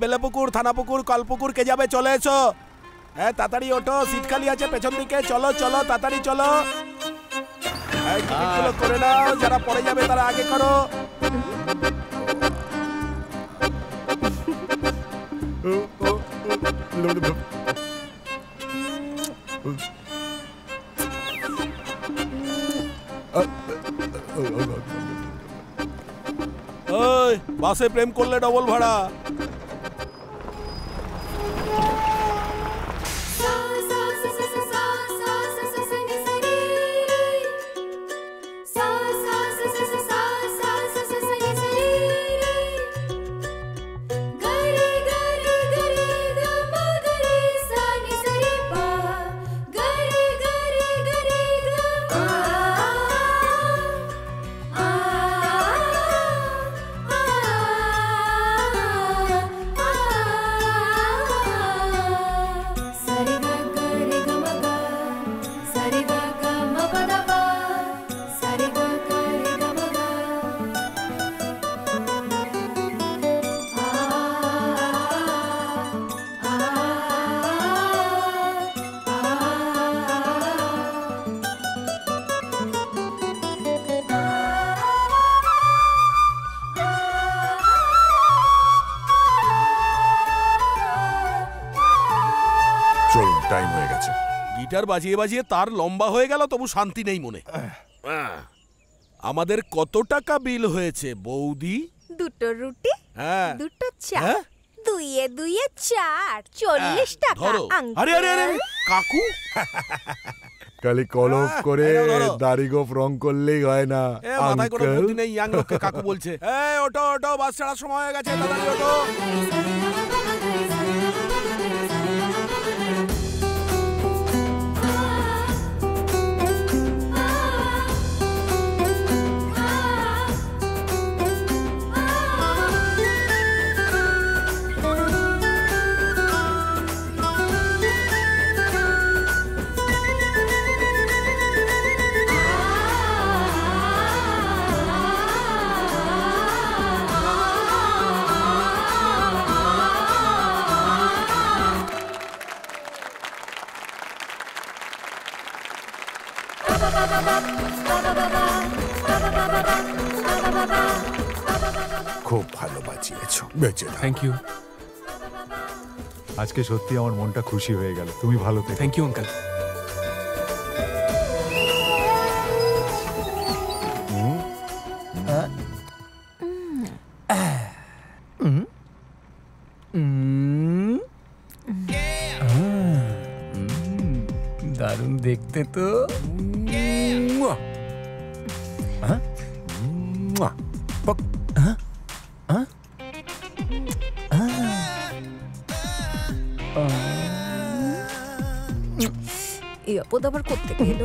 বেলেপুকুর, থানাপুকুর, কলপুকুর কে যাবে চলে এসো। হ্যাঁ তাড়াতাড়ি ওঠো, সিট খালি আছে পেছন দিকে, চলো চলো তাড়াতাড়ি চলো। এই টিকিটগুলো করে নাও, যারা পরে যাবে তারা আগে করো। ওই বাসে প্রেম করলে ডবল ভাড়া। গিটার বাজিয়ে বাজিয়ে তার লম্বা হয়ে গেল, তবু শান্তি নেই মনে। আমাদের কত টাকা বিল হয়েছে বৌদি? দুটো রুটি, দুটো চা, দুইয়ে দুইয়ে 4, 40 টাকা। আরে আরে আরে কাকু, খালি কলপ করে দাড়ি গোফ রং করলেই হয় না। মাথায় কোনো বুদ্ধি নেই, ইয়াং লোককে কাকু বলছে। এই ওঠো ওঠো, বাস ছাড়ার সময় হয়ে গেছে, তাড়াতাড়ি ওঠো। খুব ভালো বাজিয়েছো, বেঁচে থাকো। Thank you. আজকে সত্যি আমার মনটা খুশি হয়ে গেল। তুমি ভালো থেকো। Thank you uncle. দারুণ দেখতে তো। এই আপদ আবার করতে গেল।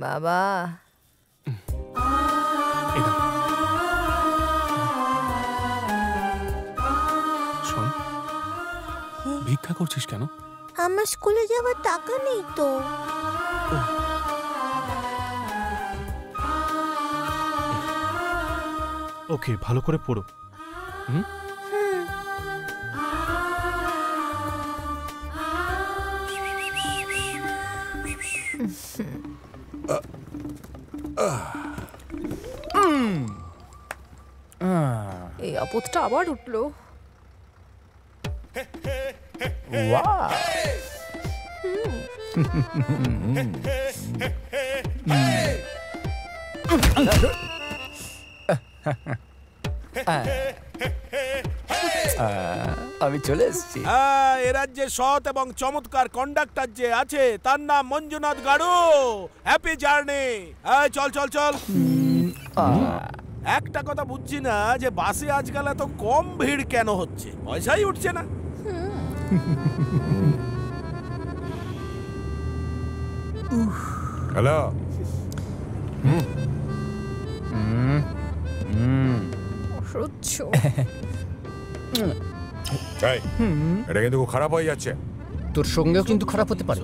বাবা শোন, ভিক্ষা করছিস কেন? আমার স্কুলে যাওয়ার টাকা নেই তো। ওকে, ভালো করে পড়ো। এই আপদটা আবার উঠলো। আমি চলে এসেছি। এ রাজ্যে সৎ এবং চমৎকার কন্ডাক্টর যে আছে তার নাম মঞ্জুনাথ গাড়ু। Happy journey. চল চল চল। একটা কথা বুঝছি না যে বাসে আজকাল এত কম ভিড় কেন হচ্ছে, পয়সাই উঠছে না। হ্যালো, এটা কিন্তু খুব খারাপ হয়ে যাচ্ছে। তোর সঙ্গেও কিন্তু খারাপ হতে পারে।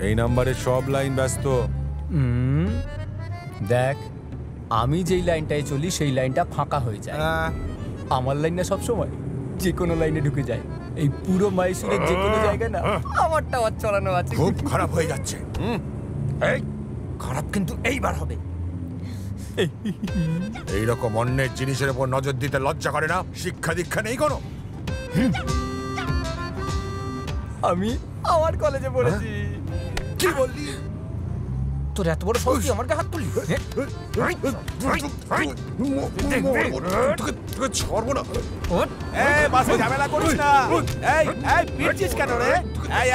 এই নাম্বারে সব লাইন ব্যস্ত। দেখ, আমি যেই লাইনটায় চলি সেই লাইনটা ফাঁকা হয়ে যায়। আমার লাইনটা সব সময় যে কোনো লাইনে ঢুকে যায়। এই পুরো মাইসুরের যে কোনো জায়গায় না আমার টাওয়ার চড়ানো আছে। খুব খারাপ হয়ে যাচ্ছে। এই খারাপ কিন্তু এইবার হবে। এইরকম অন্যের জিনিসের উপর নজর দিতে লজ্জা করে না? শিক্ষা দীক্ষা নেই কোনো? আমি আমার কলেজে পড়েছি। কি বললি? তোর এত বড় সাহস তুই আমার গায়ে হাত তুললি? ছাড়বো না। এই বাসে ঝামেলা করিস না। এই পিটছিস কেন রে? এই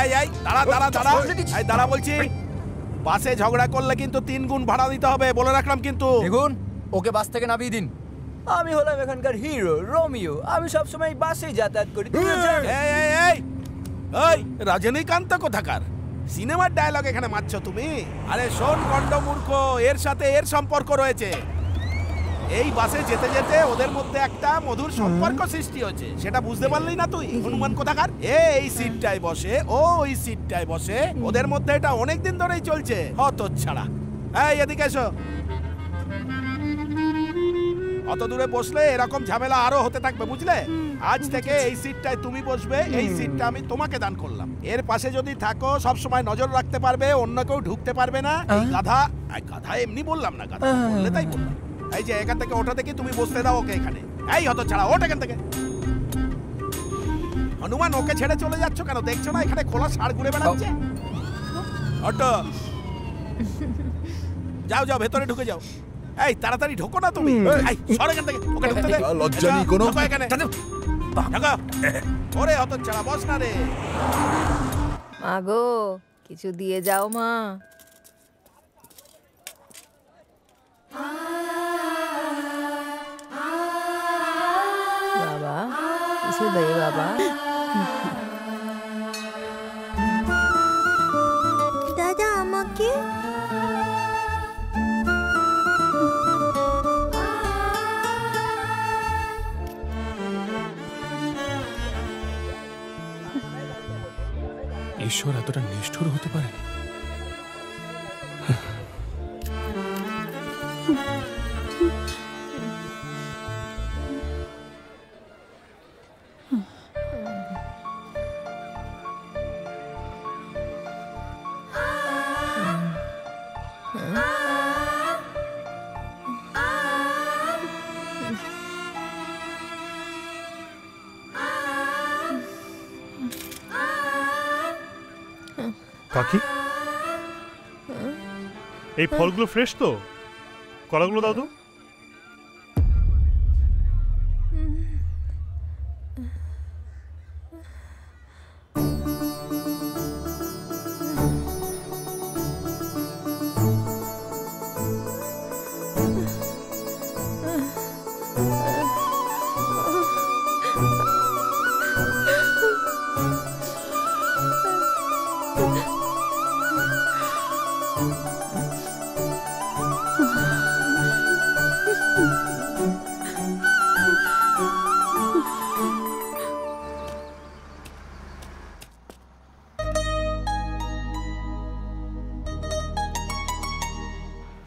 দাঁড়া এই দাঁড়া বলছি। বাসে ঝগড়া করলে কিন্তু 3 গুণ ভাড়া দিতে হবে, বলে রাখলাম কিন্তু। দেখুন, ওকে বাস থেকে নামিয়ে দিন। আমি হলাম এখানকার হিরো, রোমিও। আমি সবসময় বাসে যাতায়াত করি। এই রজনীকান্ত কোথাকার? সিনেমার ডায়লগ এখানে মারছো তুমি? আরে শোন গন্ড মূর্খ, এর সাথে এর সম্পর্ক রয়েছে। এই বাসে যেতে যেতে ওদের মধ্যে একটা মধুর সম্পর্ক সৃষ্টি হয়েছে, সেটা বুঝতে পারলি না তুই? হনুমান কোথাকার? এই সিটটায় বসে, ও ওই সিটটায় বসে, ওদের মধ্যে এটা অনেকদিন ধরেই চলছে। হতচ্ছাড়া। এই এদিকে এসো। অত দূরে বসলে এরকম ঝামেলা আরো হতে থাকবে, বুঝলে? আজ থেকে এই সিটটায় তুমি বসবে, এই সিটটা আমি তোমাকে দান করলাম। এর পাশে যদি থাকো সব সময় নজর রাখতে পারবে, অন্য কেউ ঢুকতে পারবে না। এই গাধা এমনি বললাম না, গাধা বললে তাই বললাম। এই যে এখান থেকে ওটা দেখি তুমি বসতে দাও ওকে এখানে। এই হতচ্ছাড়া, ওঠ এখান থেকে। হনুমান, ওকে ছেড়ে চলে যাচ্ছ কেন? দেখছো না এখানে খোলা ষাঁড় ঘুরে বেড়াচ্ছে? অটো যাও ভেতরে ঢুকে যাও। এই তাড়াতাড়ি ঢোকো না তুমি। এই সর এখান থেকে, ওকে ঢুকতে দে। লজ্জা নেই কোনো? ঢোকো এখানে। ঢোকো। ওরে হতচ্ছাড়া, বস না রে। মা গো, কিছু দিয়ে যাও মা। বাবা, কিছু দে বাবা। দাদা আমাকে। ঈশ্বর এতটা নিষ্ঠুর হতে পারে? কাকি, এই ফলগুলো ফ্রেশ তো? কলাগুলো দাও তো।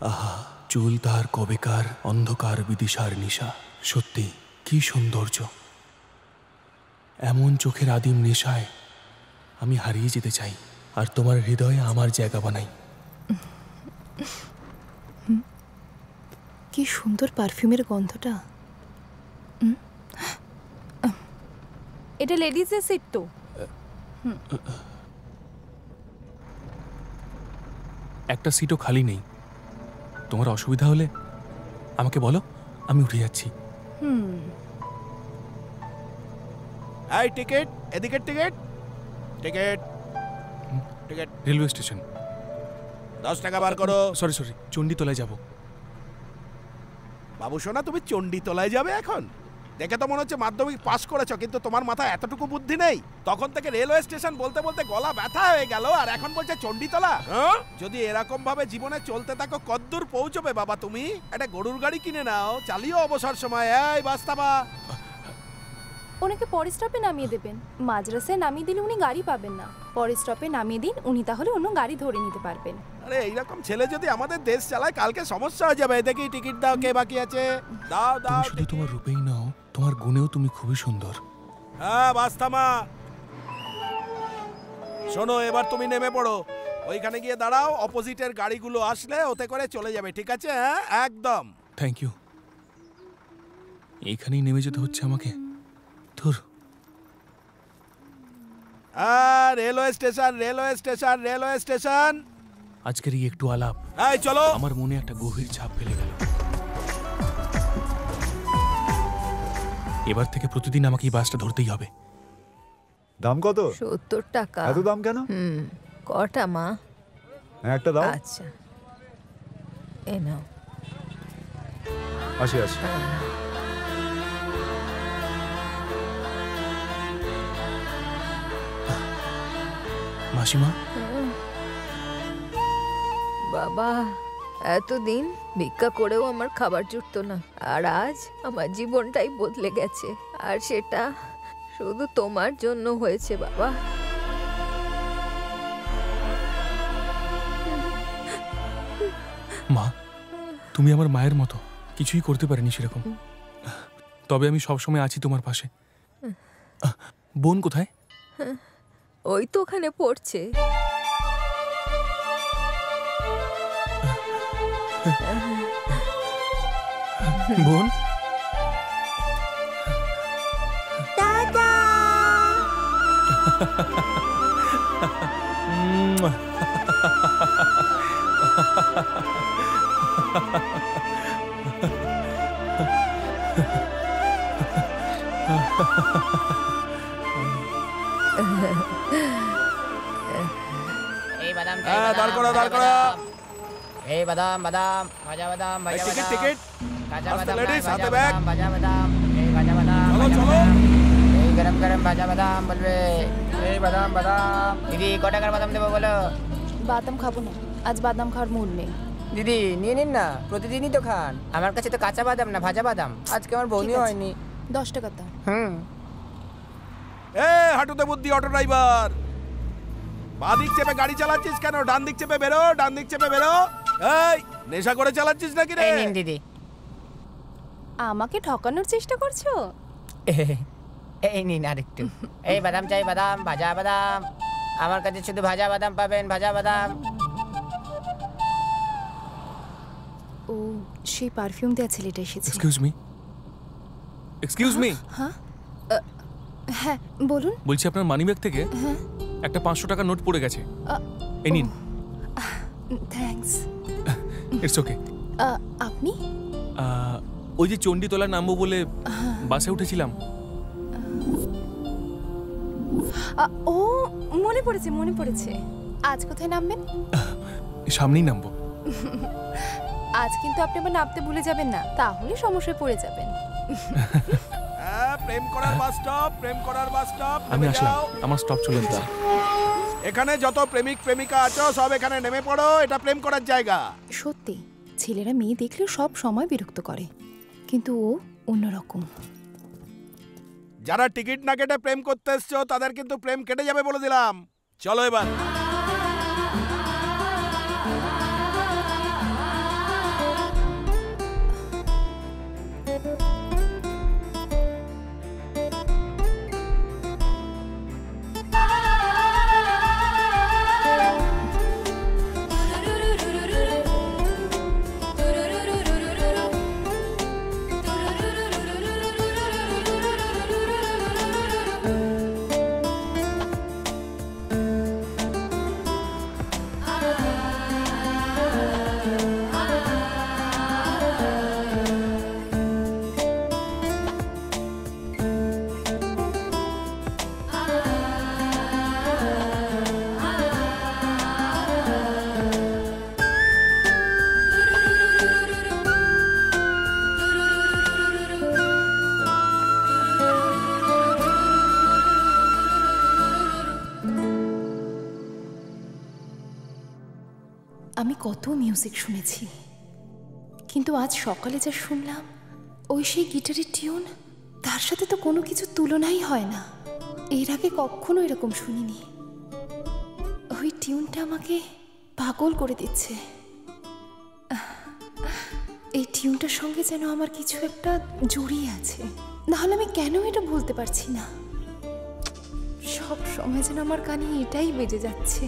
আহা, চুল তার কবেকার অন্ধকার বিদিশার নিশা। সত্যি কি সৌন্দর্য! এমন চোখের আদিম নেশায় আমি হারিয়ে যেতে চাই, আর তোমার হৃদয়ে আমার জায়গা বানাই। কি সুন্দর পারফিউমের গন্ধটা। এটা লেডিজের সিট তো? একটা সিটও খালি নেই। তোমার অসুবিধা হলে আমাকে বলো, আমি উঠে যাচ্ছি। এই টিকিট, এদিকে ticket. Ticket ticket. Railway station. 10 টাকা বার করো। সরি, চণ্ডীতলায় যাব। বাবু সোনা, তুমি চণ্ডীতলায় যাবে এখন? দেখে তো মনে হচ্ছে মাধ্যমিক পাস করেছো, কিন্তু তোমার মাথায় এতটুকু বুদ্ধি নেই। তখন থেকে রেলওয়ে স্টেশন বলতে বলতে গলা ব্যথা হয়ে গেল, আর এখন বলছে চণ্ডীতলা। যদি এরকম ভাবে জীবনে চলতে থাকো কদ্দূর পৌঁছবে বাবা তুমি? একটা গরুর গাড়ি কিনে নাও, চালিও অবসর সময়। এই বাস্তাবা, ওনাকে পরের স্টপে নামিয়ে দেবেন। মাঝরাস্তায় নামিয়ে দিলে উনি গাড়ি পাবেন না। পরের স্টপে নামিয়ে দিন, উনি তাহলে অন্য গাড়ি ধরে নিতে পারবেন। আরে এইরকম ছেলে যদি আমাদের দেশ চালায় কালকে সমস্যা হয়ে যাবে। দেখি টিকিট দাও, কে বাকি আছে? দাও দাও। তুমি শুধু তোমার রূপেই নাও, তোমার গুণেও তুমি খুবই সুন্দর। হ্যাঁ বাস থামা। শোনো, এবার তুমি নেমে পড়ো, ওইখানে গিয়ে দাঁড়াও। অপোজিটের গাড়িগুলো আসলে ওতে করে চলে যাবে, ঠিক আছে? হ্যাঁ একদম। Thank you. এইখানেই নেমে যেতে হচ্ছে আমাকে। ধুর। Railway station, railway station, railway station. আজকের এই একটু আলাপ এই চলো। আমার মনে একটা গভীর ছাপ ফেলে গেল। এবার থেকে প্রতিদিন আমাকে এই বাসটা ধরতেই হবে। দাম কত? 70 টাকা। এত দাম কেন? কটা মা? একটা দাও। আচ্ছা, এ নাও। আসি আসি। মাসিমা, বাবা, এতদিন ভিক্ষা করেও আমার খাবার জুটতো না, আর আজ আমার জীবনটাই বদলে গেছে, আর সেটা শুধু তোমার জন্য হয়েছে বাবা। মা, তুমি আমার মায়ের মতো। কিছুই করতে পারিনি সেরকম, তবে আমি সবসময় আছি তোমার পাশে। বোন কোথায়? ওই তো ওখানে পড়ছে। বোন, দাদা। এই বাদাম, দাঁড় করো, দাঁড় করো। এই বাদাম, বাদাম, ভাজা বাদাম, ভাজা টিকিট, বাদাম, টিকিট। কাঁচা আস্তে বাদাম, ladies, ভাজা হাতে ব্যাগ। বাদাম, ভাজা বাদাম, এই ভাজা বাদাম, চলো, ভাজা চলো। বাদাম, এই গরম গরম ভাজা বাদাম বলবে। এই বাদাম, বাদাম। দিদি ক টাকার বাদাম দেবো বলো? বাদাম খাবো না, আজ বাদাম খাওয়ার মুড নেই। দিদি নিয়ে নিন না, প্রতিদিনই তো খান। আমার কাছে তো কাঁচা বাদাম না, ভাজা বাদাম। আজকে আমার বউনি ঠিক আছে। হয়নি। 10 টাকা দাও। এ হাঁটুতে বুদ্ধি অটো ড্রাইভার, বাদিক চেপে গাড়ি চালাচ্ছিস কেন? ডান দিক চেপে বেরো, ডান দিক চেপে বেরো। এই নেশা করে চালাচ্ছিস নাকি রে? এই নিন দিদি। আমাকে ঠকানোর চেষ্টা করছো? এই নিন আরেকটু। এই বাদাম চাই, বাদাম, ভাজা বাদাম। আমার কাছে শুধু ভাজা বাদাম পাবেন, ভাজা বাদাম। ও, সেই পারফিউম দেওয়া ছেলেটা এসেছে। Excuse me, excuse me. হ্যাঁ বলুন। বলছি আপনার মানিব্যাগ থেকে একটা 500 টাকার নোট পড়ে গেছে, এই নিন। থ্যাঙ্কস। It's okay. আপনি? ওই যে চণ্ডীতলা নামবো বলে বাসে উঠেছিলাম। ও মনে পড়েছে, মনে পড়েছে। আজ কোথায় নামবেন? সামনেই নামবো। আজ কিন্তু আপনি আবার নামতে ভুলে যাবেন না, তাহলে সমস্যায় পড়ে যাবেন। প্রেম করার বাস স্টপ, প্রেম করার বাস স্টপ। আমি আসলাম, আমার স্টপ চলে এসেছে। এখানে যত প্রেমিক প্রেমিকা আছো সব এখানে নেমে পড়ো, এটা প্রেম করার জায়গা। সত্যি, ছেলেরা মেয়ে দেখলে সব সময় বিরক্ত করে, কিন্তু ও অন্যরকম। যারা টিকিট না কেটে প্রেম করতে এসছো তাদের কিন্তু প্রেম কেটে যাবে বলে দিলাম। চলো এবার। আমি কত মিউজিক শুনেছি, কিন্তু আজ সকালে যা শুনলাম, ওই সেই গিটারের টিউন, তার সাথে তো কোনো কিছু তুলনাই হয় না। এর আগে কখনো এরকম শুনিনি। ওই টিউনটা আমাকে পাগল করে দিচ্ছে। এই টিউনটার সঙ্গে যেন আমার কিছু একটা জড়িয়ে আছে, নাহলে আমি কেন এটা বলতে পারছি না। সব সময় যেন আমার কানে এটাই বেজে যাচ্ছে।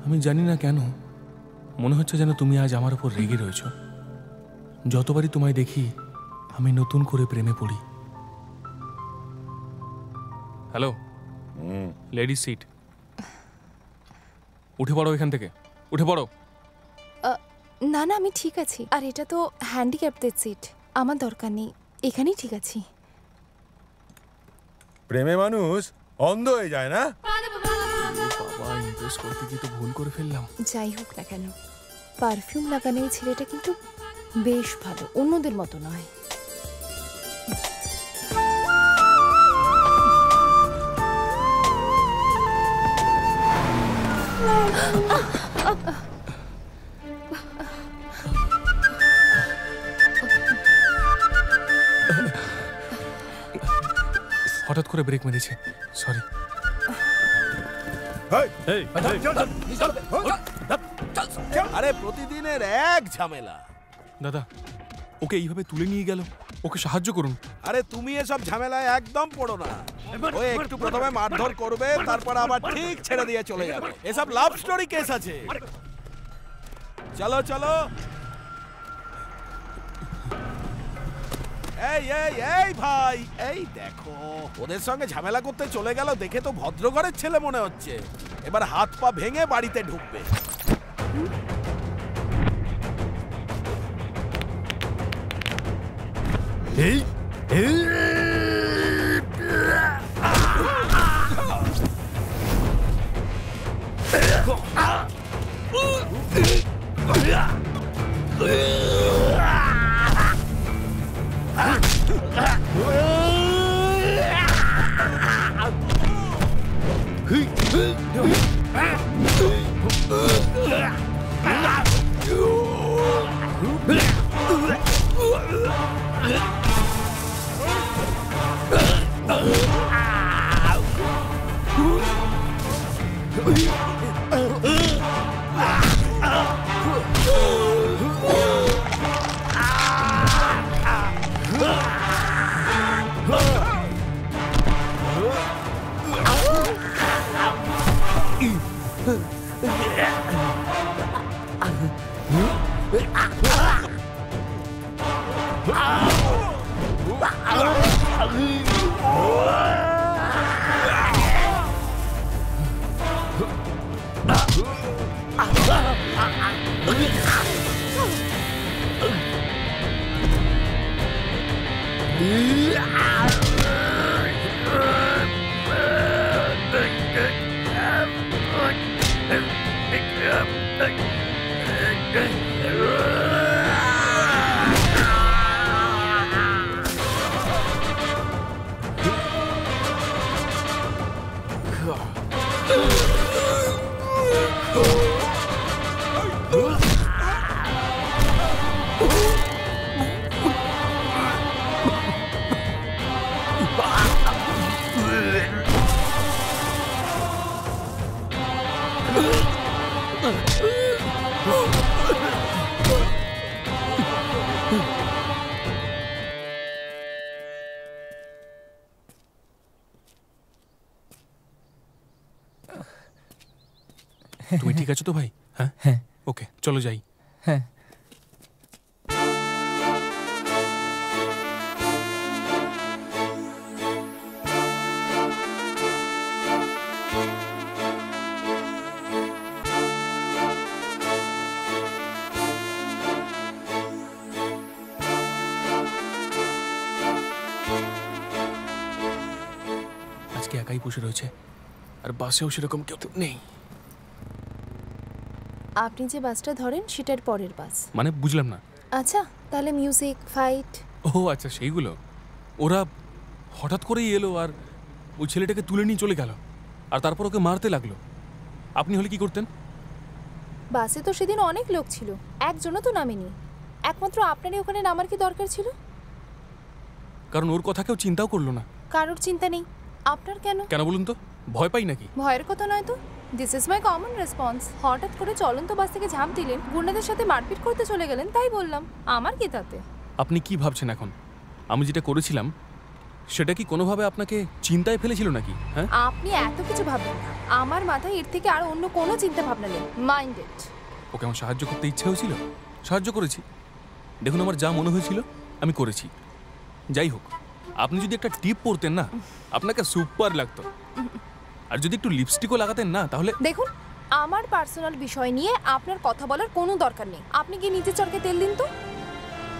আমি জানি না কেন মনে হচ্ছে যেন তুমি আজ আমার উপর রেগে রয়েছ। যতবারই তোমায় দেখি আমি নতুন করে প্রেমে পড়ি। Hello, ladies seat. উঠে পড়ো এখান থেকে, উঠে পড়ো। না না, আমি ঠিক আছি। আর এটা তো হ্যান্ডিক্যাপদের সিট, আমার দরকার নেই, এখানেই ঠিক আছি। প্রেমে মানুষ অন্ধ হয়ে যায় না? বাবা, ইমপ্রেস করতে গিয়ে তো ভুল করে ফেললাম। যাই হোক না কেন, পারফিউম লাগানো এই ছেলেটা কিন্তু বেশ ভালো, অন্যদের মতো নয়। হঠাৎ করে ব্রেক মেরেছে, সরি। আরে প্রতিদিনের এক ঝামেলা। দাদা, ওকে এইভাবে তুলে নিয়ে গেল, ওকে সাহায্য করুন। আরে তুমি এসব ঝামেলায় একদম পড়ো না। ও একটু প্রথমে মারধর করবে, তারপর আবার ঠিক ছেড়ে দিয়ে চলে যাবে। এসব লাভ স্টোরি কেস আছে। চলো চলো। এই এই এই ভাই, এই দেখো ওদের সঙ্গে ঝামেলা করতে চলে গেল, দেখে তো ভদ্র ঘরের ছেলে মনে হচ্ছে। এবার হাত পা ভেঙে বাড়িতে ঢুকবে। এই তুমি ঠিক আছো তো ভাই? হ্যাঁ হ্যাঁ। ওকে, চলো যাই। হ্যাঁ। আজকে একাই বসে রয়েছে, আর বাসেও সেরকম কেউ তো নেই। আপনি যে বাসটা ধরেন সেটার পরের বাস। মানে বুঝলাম না। আচ্ছা, তাহলে মিউজিক, ফাইট। ও আচ্ছা, সেইগুলো। ওরা হঠাৎ করেই এলো আর ওই ছেলেটাকে তুলে নিয়ে চলে গেল, আর তারপর ওকে মারতে লাগলো। আপনি হলে কি করতেন? বাসে তো সেদিন অনেক লোক ছিল, একজনও তো নামেনি। একমাত্র আপনারই ওখানে নামার কি দরকার ছিল? কারণ ওর কথা কেউ চিন্তাও করলো না। কারোর চিন্তা নেই, আপনার কেন? কেন বলুন তো? ভয় পাই নাকি? ভয়ের কথা নয় তো, this is my common response. হঠাৎ করে চলন্ত বাস থেকে ঝাঁপ দিলেন, গুন্ডাদের সাথে মারপিট করতে চলে গেলেন, তাই বললাম। আমার কি তাতে? আপনি কি ভাবছেন এখন? আমি যেটা করেছিলাম সেটা কি কোনোভাবে আপনাকে চিন্তায় ফেলেছিল নাকি? হ্যাঁ, আপনি এত কিছু ভাববেন না, আমার মাথায় এর থেকে আর অন্য কোনো চিন্তা ভাবনা নেই। মাইন্ডেড। ওকে আমার সাহায্য করতে ইচ্ছা হয়েছিল, সাহায্য করেছি। দেখুন, আমার যা মনে হয়েছিল আমি করেছি। যাই হোক, আপনি যদি একটা টিপ পরতেন না, আপনাকে সুপার লাগতো। আর যদি একটু লিপস্টিকও লাগাতেন না, তাহলে দেখুন, আমার পার্সোনাল বিষয় নিয়ে আপনার কথা বলার কোনো দরকার নেই। আপনি কি নিজের চরকে তেল দিন তো।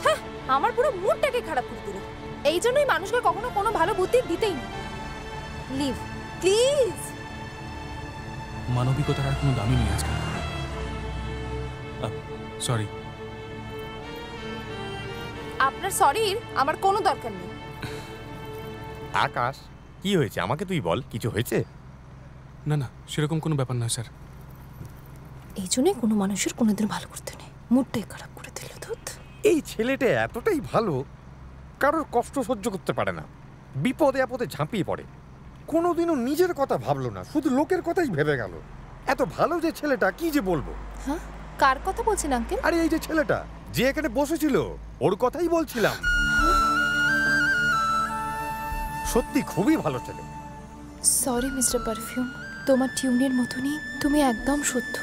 হ্যাঁ, আমার পুরো মুডটাকে খারাপ করে দিল। এই জন্যই মানুষকে কখনো কোনো ভালো বুদ্ধি দিতেই না। Leave please. মানবিকতার আর কোনো দামই নেই আজকাল। সরি। আপনার সরির আমার কোনো দরকার নেই। আকাশ, কি হয়েছে আমাকে তুই বল, কিছু হয়েছে? না না, সেরকম কোনো ব্যাপার নয় স্যার। এই জন্যই কোনো মানুষের কোনোদিন ভালো করতে নেই, মুডটাই খারাপ করে দিল। ধুত। এই ছেলেটা এতটাই ভালো, কারোর কষ্ট সহ্য করতে পারে না, বিপদে আপদে ঝাঁপিয়ে পড়ে, কোনোদিনও নিজের কথা ভাবলো না, শুধু লোকের কথাই ভেবে গেল। এত ভালো যে ছেলেটা, কি যে বলবো। হ্যাঁ, কার কথা বলছেন আঙ্কেল? আরে এই যে ছেলেটা যে এখানে বসেছিল, ওর কথাই বলছিলাম। সত্যি খুবই ভালো ছেলে। সরি মিস্টার পারফিউম, তোমার টিউনের মতনই তুমি একদম শুদ্ধ।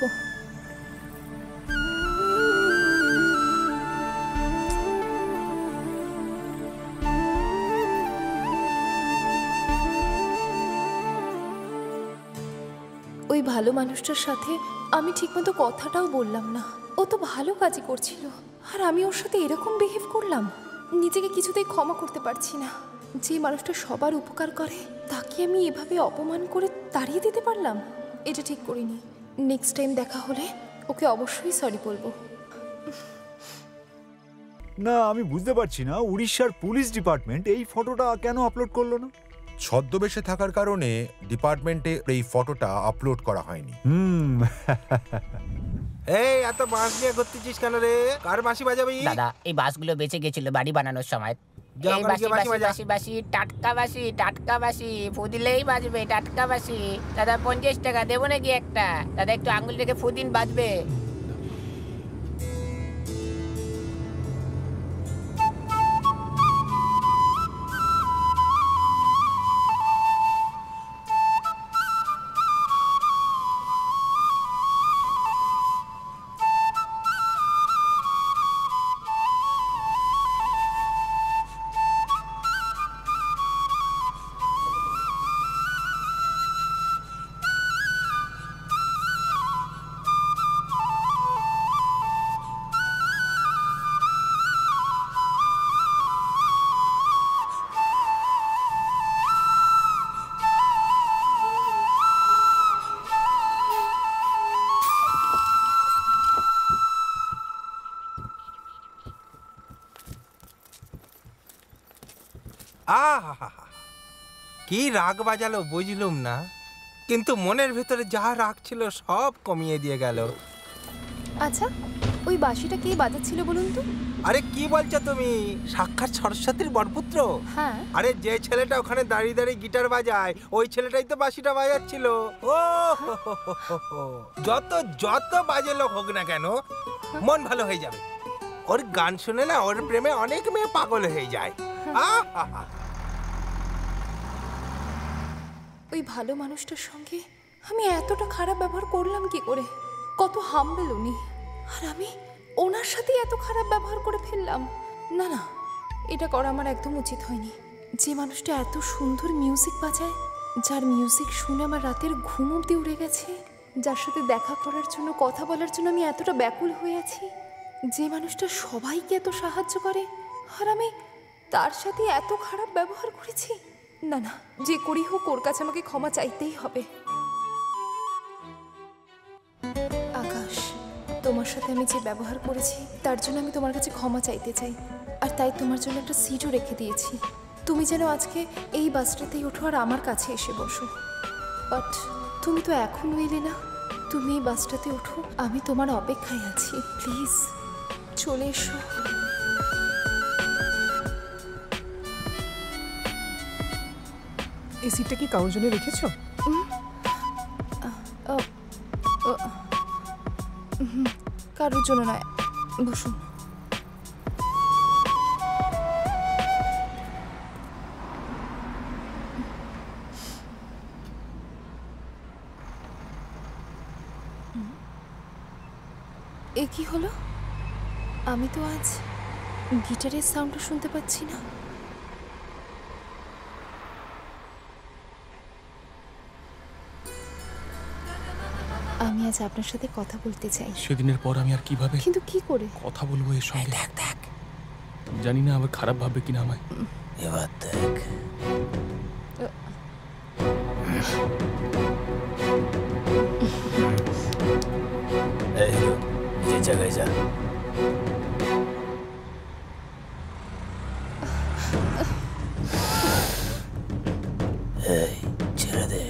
ওই ভালো মানুষটার সাথে আমি ঠিকমতো কথাটাও বললাম না। ও তো ভালো কাজই করছিল, আর আমি ওর সাথে এরকম বিহেভ করলাম। নিজেকে কিছুতেই ক্ষমা করতে পারছি না। যে মানুষটা সবার উপকার করে তাকে আমি এভাবে অপমান করে তাড়িয়ে দিতে পারলাম, এটা ঠিক করিনি। নেক্সট টাইম দেখা হলে ওকে অবশ্যই সরি বলবো। না, আমি বুঝতে পারছি না উড়িষ্যার পুলিশ ডিপার্টমেন্ট এই ফটোটা কেন আপলোড করলো না। ছদ্মবেশে থাকার কারণে ডিপার্টমেন্টে এই ফটোটা আপলোড করা হয়নি। এই এত বাঁশ নিয়ে ঘুরতেছিস কেন রে? কার বাঁশি বাজাবি? দাদা, এই বাঁশগুলো বেঁচে গেছিল বাড়ি বানানোর সময়। এই বাঁশি বাঁশি বাঁশি বাঁশি টাটকা বাঁশি, টাটকা বাঁশি, ফু দিলেই বাজবে টাটকা বাঁশি। দাদা 50 টাকা দেবো নাকি একটা? দাদা একটু আঙুল রেখে ফু দিন, বাজবে। আহা, কি রাগ বাজালো বুঝলুম না, কিন্তু মনের ভিতরে যা রাগ ছিল সব কমিয়ে দিয়ে গেল। আচ্ছা, ওই বাঁশিটা কে বাজাচ্ছিল বলুন তো? আরে কি বলছো তুমি? সাক্ষাৎ সরস্বতীর বরপুত্র। হ্যাঁ। আরে যে ছেলেটা ওখানে দাঁড়িয়ে দাঁড়িয়ে গিটার বাজায়, ওই ছেলেটাই তো বাঁশিটা বাজাচ্ছিল। ও যত যত বাজে লোক হোক না কেন, মন ভালো হয়ে যাবে। ওর গান শুনে না, ওর প্রেমে অনেক মেয়ে পাগল হয়ে যায়। ওই ভালো মানুষটার সঙ্গে আমি এতটা খারাপ ব্যবহার করলাম কি করে? কত হাম্বল উনি, আর আমি ওনার সাথে এত খারাপ ব্যবহার করে ফেললাম। না না, এটা করা আমার একদম উচিত হয়নি। যে মানুষটা এত সুন্দর মিউজিক বাজায়, যার মিউজিক শুনে আমার রাতের ঘুম অবধি উড়ে গেছে, যার সাথে দেখা করার জন্য, কথা বলার জন্য আমি এতটা ব্যাকুল হয়ে আছি, যে মানুষটা সবাইকে এত সাহায্য করে, আর আমি তার সাথে এত খারাপ ব্যবহার করেছি। না না, যে করি হোক ওর কাছে আমাকে ক্ষমা চাইতেই হবে। আকাশ, তোমার সাথে আমি যে ব্যবহার করেছি তার জন্য আমি তোমার কাছে ক্ষমা চাইতে চাই, আর তাই তোমার জন্য একটা সিটও রেখে দিয়েছি। তুমি যেন আজকে এই বাসটাতেই ওঠো আর আমার কাছে এসে বসো। বাট তুমি তো এখনও এলে না, তুমি এই বাসটাতে ওঠো, আমি তোমার অপেক্ষায় আছি। প্লিজ চলে এসো। এই সিটটা কি কারোর জন্য রেখেছো? কারোর জন্য নয়, বসুন। এ কি হলো? আমি তো আজ গিটারের সাউন্ডও শুনতে পাচ্ছি না। আমি আজ আপনার সাথে কথা বলতে চাই। সেদিনের পর আমি আর কিভাবে কিন্তু কি করে কথা বলবো এর সঙ্গে? দেখ জানি না আবার খারাপ ভাববে কিনা আমায়। এবার দেখ। যে জায়গায় যা। এই ছেড়ে দে।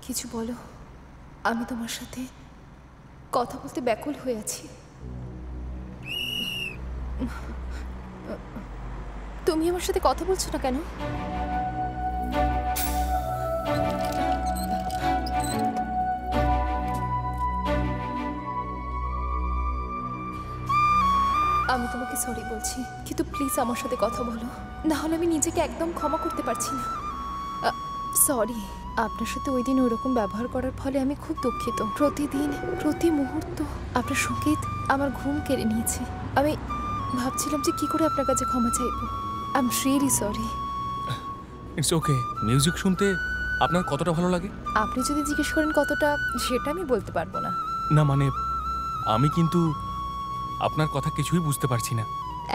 কিছু বলো, আমি তোমার সাথে কথা বলতে ব্যাকুল হয়ে আছি। তুমি আমার সাথে কথা বলছো না কেন? আমি তোমাকে সরি বলছি, কিন্তু প্লিজ আমার সাথে কথা বলো, না হলে আমি নিজেকে একদম ক্ষমা করতে পারছি না। সরি, আপনার সাথে ওই দিন ওইরকম ব্যবহার করার ফলে আমি খুব দুঃখিত। প্রতিদিন প্রতি মুহূর্ত আপনার সঙ্গীত আমার ঘুম কেড়ে নিয়েছে। আমি ভাবছিলাম যে কি করে আপনার কাছে ক্ষমা চাইব। I am really sorry. It's okay. Music শুনতে আপনার কতটা ভালো লাগে? আপনি যদি জিজ্ঞেস করেন কতটা, সেটা আমি বলতে পারবো না। না মানে আমি কিন্তু আপনার কথা কিছুই বুঝতে পারছি না।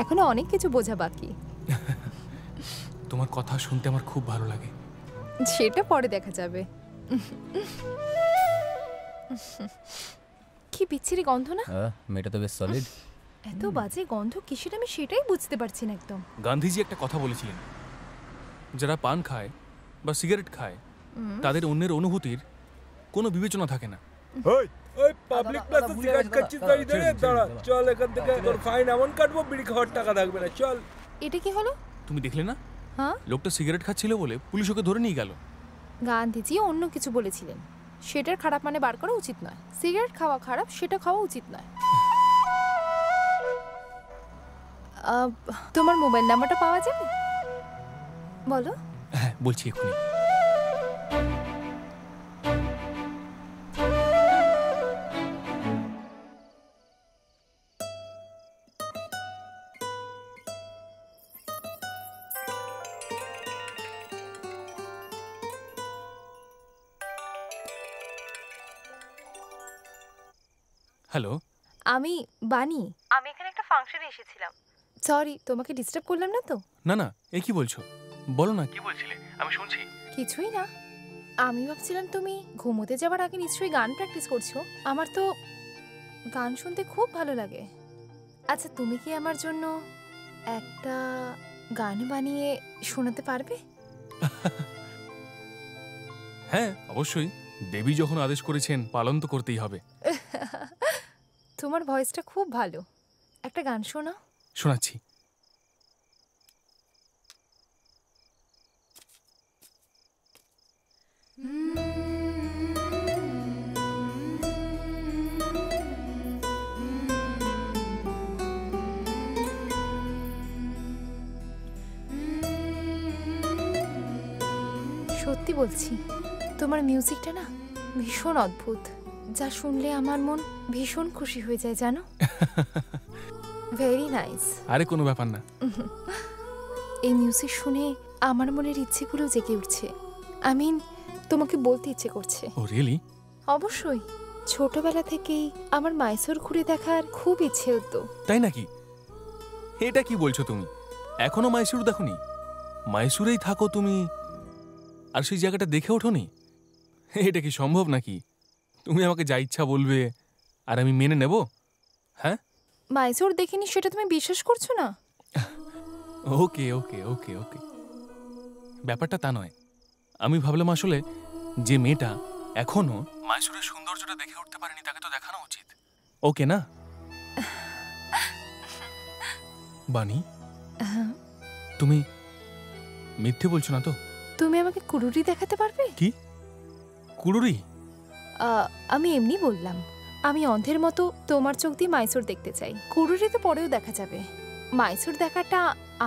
এখনো অনেক কিছু বোঝা বাকি। তোমার কথা শুনতে আমার খুব ভালো লাগে। সেটা পরে দেখা যাবে। কি বিচ্ছিরি গন্ধ না? মেয়েটা তো বেশ সলিড। এত বাজে গন্ধ কিসের আমি সেটাই বুঝতে পারছি না একদম। গান্ধীজি একটা কথা বলেছিলেন, যারা পান খায় বা সিগারেট খায় তাদের অন্যের অনুভূতির কোনো বিবেচনা থাকে না। ওই ওই পাবলিক প্লেসে সিগারেট খাচ্ছিস তাই ধরে দাঁড়া, চল এখান থেকে, তোর ফাইন এমন কাটবো বিড়ি খাওয়ার টাকা থাকবে না, চল। এটা কি হলো? তুমি দেখলে না? হ্যাঁ, লোকটা সিগারেট খাচ্ছিল বলে পুলিশ ওকে ধরে নিয়ে গেল। গান্ধীজি অন্য কিছু বলেছিলেন, সেটার খারাপ মানে বার করা উচিত নয়। সিগারেট খাওয়া খারাপ, সেটা খাওয়া উচিত নয়। তোমার মোবাইল নাম্বারটা পাওয়া যাবে? বলো। হ্যাঁ বলছি এখনই। হ্যালো, আমি বানি। আমি এখানে একটা ফাংশনে এসেছিলাম। সরি, তোমাকে ডিস্টার্ব করলাম না তো? না না, এ কি বলছো? বলো না, কি বলছিলে? আমি শুনছি। কিছুই না, আমি ভাবছিলাম তুমি ঘুমোতে যাওয়ার আগে নিশ্চয়ই গান প্র্যাকটিস করছো। আমার তো গান শুনতে খুব ভালো লাগে। আচ্ছা, তুমি কি আমার জন্য একটা গান বানিয়ে শোনাতে পারবে? হ্যাঁ অবশ্যই, দেবী যখন আদেশ করেছেন পালন তো করতেই হবে। তোমার ভয়েসটা খুব ভালো, একটা গান শোনাও। শোনাচ্ছি। সত্যি বলছি, তোমার মিউজিকটা না ভীষণ অদ্ভুত, যা শুনলে আমার মন ভীষণ খুশি হয়ে যায়, জানো? Very nice. আরে কোনো ব্যাপার না। এই মিউজিক শুনে আমার মনের ইচ্ছেগুলো জেগে উঠছে। আই মিন, তোমাকে বলতে ইচ্ছে করছে। ও রিয়েলি? অবশ্যই, ছোটবেলা থেকেই আমার মাইসোর ঘুরে দেখার খুব ইচ্ছে হতো। তাই নাকি? এটা কি বলছো তুমি? এখনো মাইসুর দেখোনি? মাইসুরেই থাকো তুমি আর সেই জায়গাটা দেখে ওঠোনি? এটা কি সম্ভব নাকি? তুমি আমাকে যা ইচ্ছা বলবে আর আমি মেনে নেব? হ্যাঁ, মাইসোর দেখিনি সেটা তুমি বিশ্বাস করছো না? ওকে ওকে ওকে ওকে, ব্যাপারটা তা নয়। আমি ভাবলাম আসলে যে মেয়েটা এখনো মাইসোরের সৌন্দর্যটা দেখে উঠতে পারেনি তাকে তো দেখানো উচিত। ওকে না বানি? তুমি মিথ্যে বলছো না তো? তুমি আমাকে কুড়ুরি দেখাতে পারবে? কি কুড়ুরি? আমি এমনি বললাম। আমি অন্ধের মতো তোমার চোখ দিয়ে মাইসোর দেখতে চাই। কুড়ুরি তো পরেও দেখা যাবে। মাইসোর দেখাটা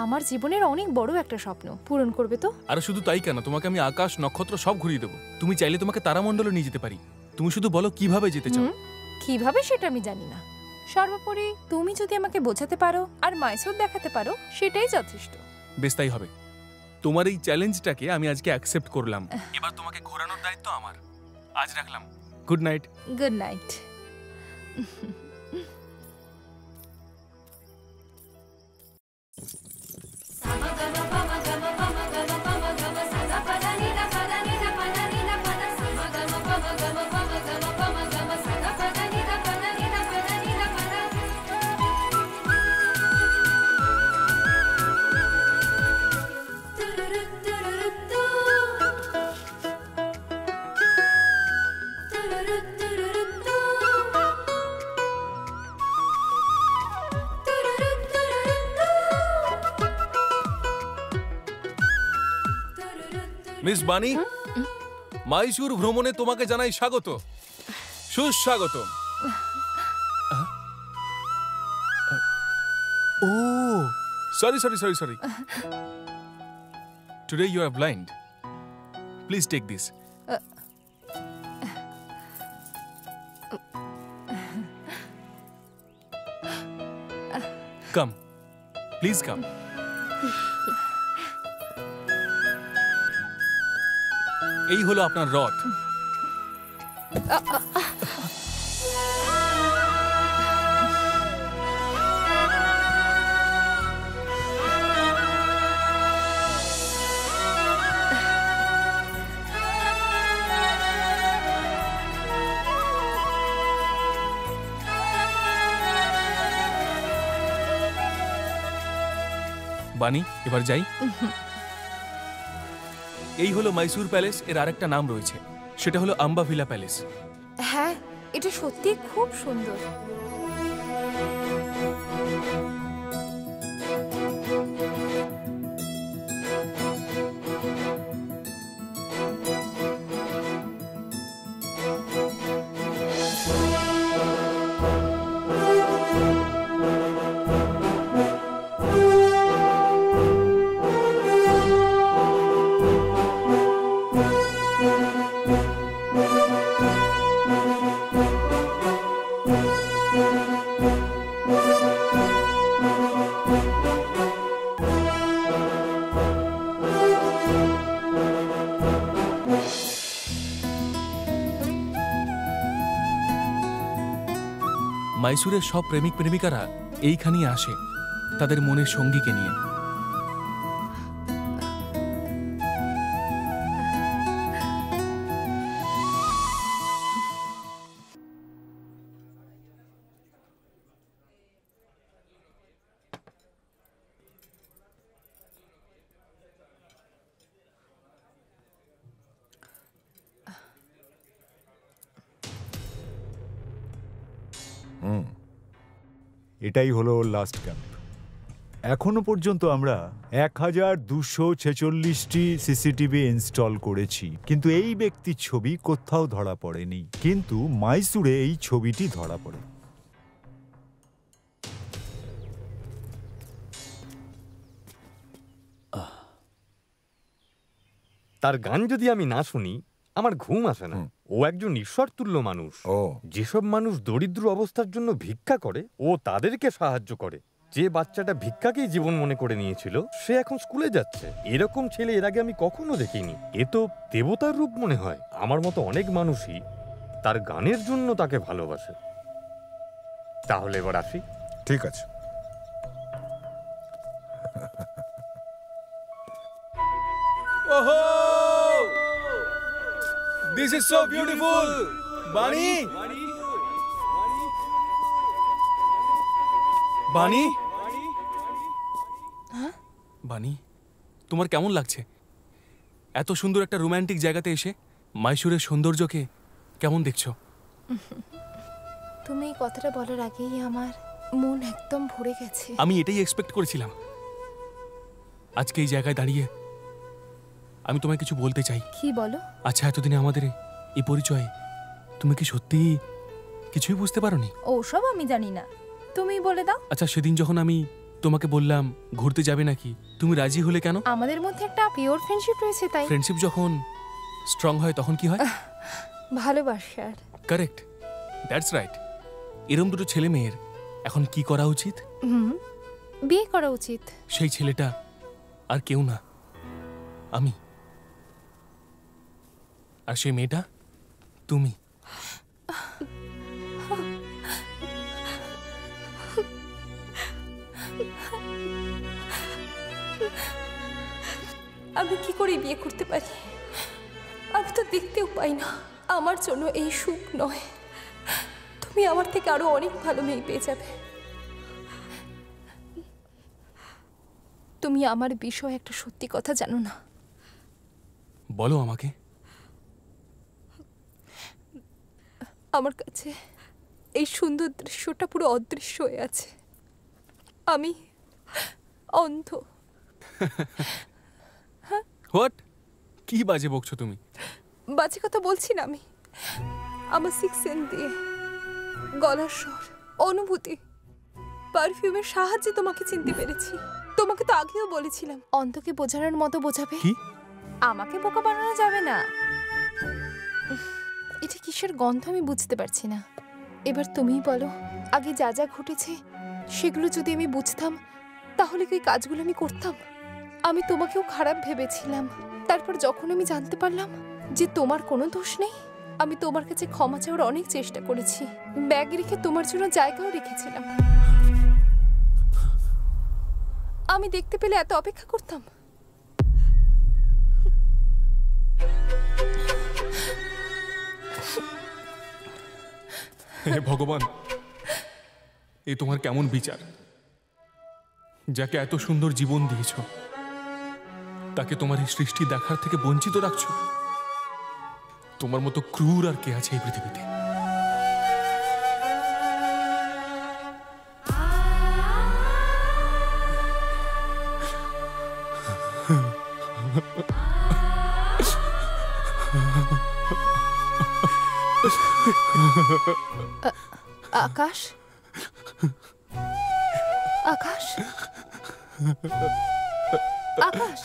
আমার জীবনের অনেক বড় একটা স্বপ্ন, পূরণ করবে তো? আর শুধু তাই কেন, তোমাকে আমি আকাশ নক্ষত্র সব ঘুরিয়ে দেবো। তুমি চাইলে তোমাকে তারামণ্ডলে নিয়ে যেতে পারি। তুমি শুধু বলো কিভাবে যেতে চাও। কিভাবে সেটা আমি জানি না, সর্বোপরি তুমি যদি আমাকে বোঝাতে পারো আর মাইসোর দেখাতে পারো সেটাই যথেষ্ট। বেশ, তাই হবে। তোমার এই চ্যালেঞ্জটাকে আমি আজকে অ্যাকসেপ্ট করলাম। এবার তোমাকে ঘোরানোর দায়িত্ব আমার। আজ রাখলাম। Good night. Good night. Miss Bunny, Mysore ভ্রমণে তোমাকে জানাই স্বাগত, সুস্বাগত। Oh sorry sorry sorry sorry, today you are blind. Please take this. Come, please come. এই হলো আপনার রথ। বানি, এবার যাই। এই হলো মাইসুর প্যালেস। এর আরেকটা নাম রয়েছে, সেটা হলো আম্বা ভিলা প্যালেস। হ্যাঁ, এটা সত্যি খুব সুন্দর। মাইসুরের সব প্রেমিক প্রেমিকারা এইখানেই আসে তাদের মনের সঙ্গীকে নিয়ে। এটাই হলো লাস্ট ক্যাম্প। এখনো পর্যন্ত আমরা 1246টি সিসিটিভি ইনস্টল করেছি, কিন্তু এই ব্যক্তির ছবি কোথাও ধরা পড়েনি। কিন্তু মাইসুরে এই ছবিটি ধরা পড়ে। তার গান যদি আমি না শুনি আমার ঘুম আসে না। ও একজন ঈশ্বরতুল্য মানুষ। যেসব মানুষ দরিদ্র অবস্থার জন্য ভিক্ষা করে ও তাদেরকে সাহায্য করে। যে বাচ্চাটা ভিক্ষাকেই জীবন মনে করে নিয়েছিল সে এখন স্কুলে যাচ্ছে। এরকম ছেলে এর আগে আমি কখনো দেখিনি। এ তো দেবতার রূপ মনে হয়। আমার মতো অনেক মানুষই তার গানের জন্য তাকে ভালোবাসে। তাহলে এবার আসি। ঠিক আছে। ওহো, দিস ইজ সো বিউটিফুল। বানি, বানি, বানি, তোমার কেমন লাগছে এত সুন্দর একটা রোমান্টিক জায়গাতে এসে? মাইসুরের সৌন্দর্যকে কেমন দেখছো? তুমি এই কথাটা বলার আগেই আমার মন একদম ভরে গেছে। আমি এটাই এক্সপেক্ট করেছিলাম। আজকে এই জায়গায় দাঁড়িয়ে আমি তোমায় কিছু বলতে চাই। কি বলো? আচ্ছা, এতদিনে আমাদের এই পরিচয় তুমি কি সত্যি কিছুই বুঝতে পারোনি? ওসব আমি জানি না, তুমি বলে দাও। আচ্ছা, সেদিন যখন আমি তোমাকে বললাম ঘুরতে যাবে নাকি, তুমি রাজি হলে কেন? আমাদের মধ্যে একটা পিওর ফ্রেন্ডশিপ রয়েছে তাই। ফ্রেন্ডশিপ যখন স্ট্রং হয় তখন কি হয়? ভালোবাসার। Correct, that's right. এরম দুটো ছেলে মেয়ের এখন কি করা উচিত? বিয়ে করা উচিত। সেই ছেলেটা আর কেউ না, আমি। আর সেই মেয়েটা তুমি। আমি কি করে বিয়ে করতে পারি? আমি তো দেখতেও পাই না। আমার জন্য এই সুখ নয়, তুমি আমার থেকে আরো অনেক ভালো মেয়ে পেয়ে যাবে। তুমি আমার বিষয়ে একটা সত্যি কথা জানো না। বলো আমাকে। আমার কাছে এই সুন্দর দৃশ্যটা পুরো অদৃশ্য হয়ে আছে। আমি অন্ধ। হোয়াট? কি বাজে বকছো তুমি? বাজে কথা বলছি না আমি। আমার সিক্স সেন্স দিয়ে, গলার স্বর, অনুভূতি, পারফিউমের সাহায্যে তোমাকে চিনতে পেরেছি। তোমাকে তো আগেও বলেছিলাম, অন্ধকে বোঝানোর মতো বোঝাবে। কি? আমাকে বোকা বানানো যাবে না। এটা কিসের গন্ধ আমি বুঝতে পারছি না। এবার তুমিই বলো, আগে যা যা ঘটেছে সেগুলো যদি আমি বুঝতাম তাহলে কি কাজগুলো আমি করতাম? আমি তোমাকেও খারাপ ভেবেছিলাম। তারপর যখন আমি জানতে পারলাম যে তোমার কোনো দোষ নেই, আমি তোমার কাছে ক্ষমা চাওয়ার অনেক চেষ্টা করেছি। ব্যাগ রেখে তোমার জন্য জায়গাও রেখেছিলাম। আমি দেখতে পেলে এত অপেক্ষা করতাম? হে ভগবান, এ তোমার কেমন বিচার? যাকে এত সুন্দর জীবন দিয়েছ তাকে তোমার এই সৃষ্টি দেখার থেকে বঞ্চিত রাখছো। তোমার মতো ক্রূর আর কে আছে এই পৃথিবীতে? আকাশ, আকাশ, আকাশ।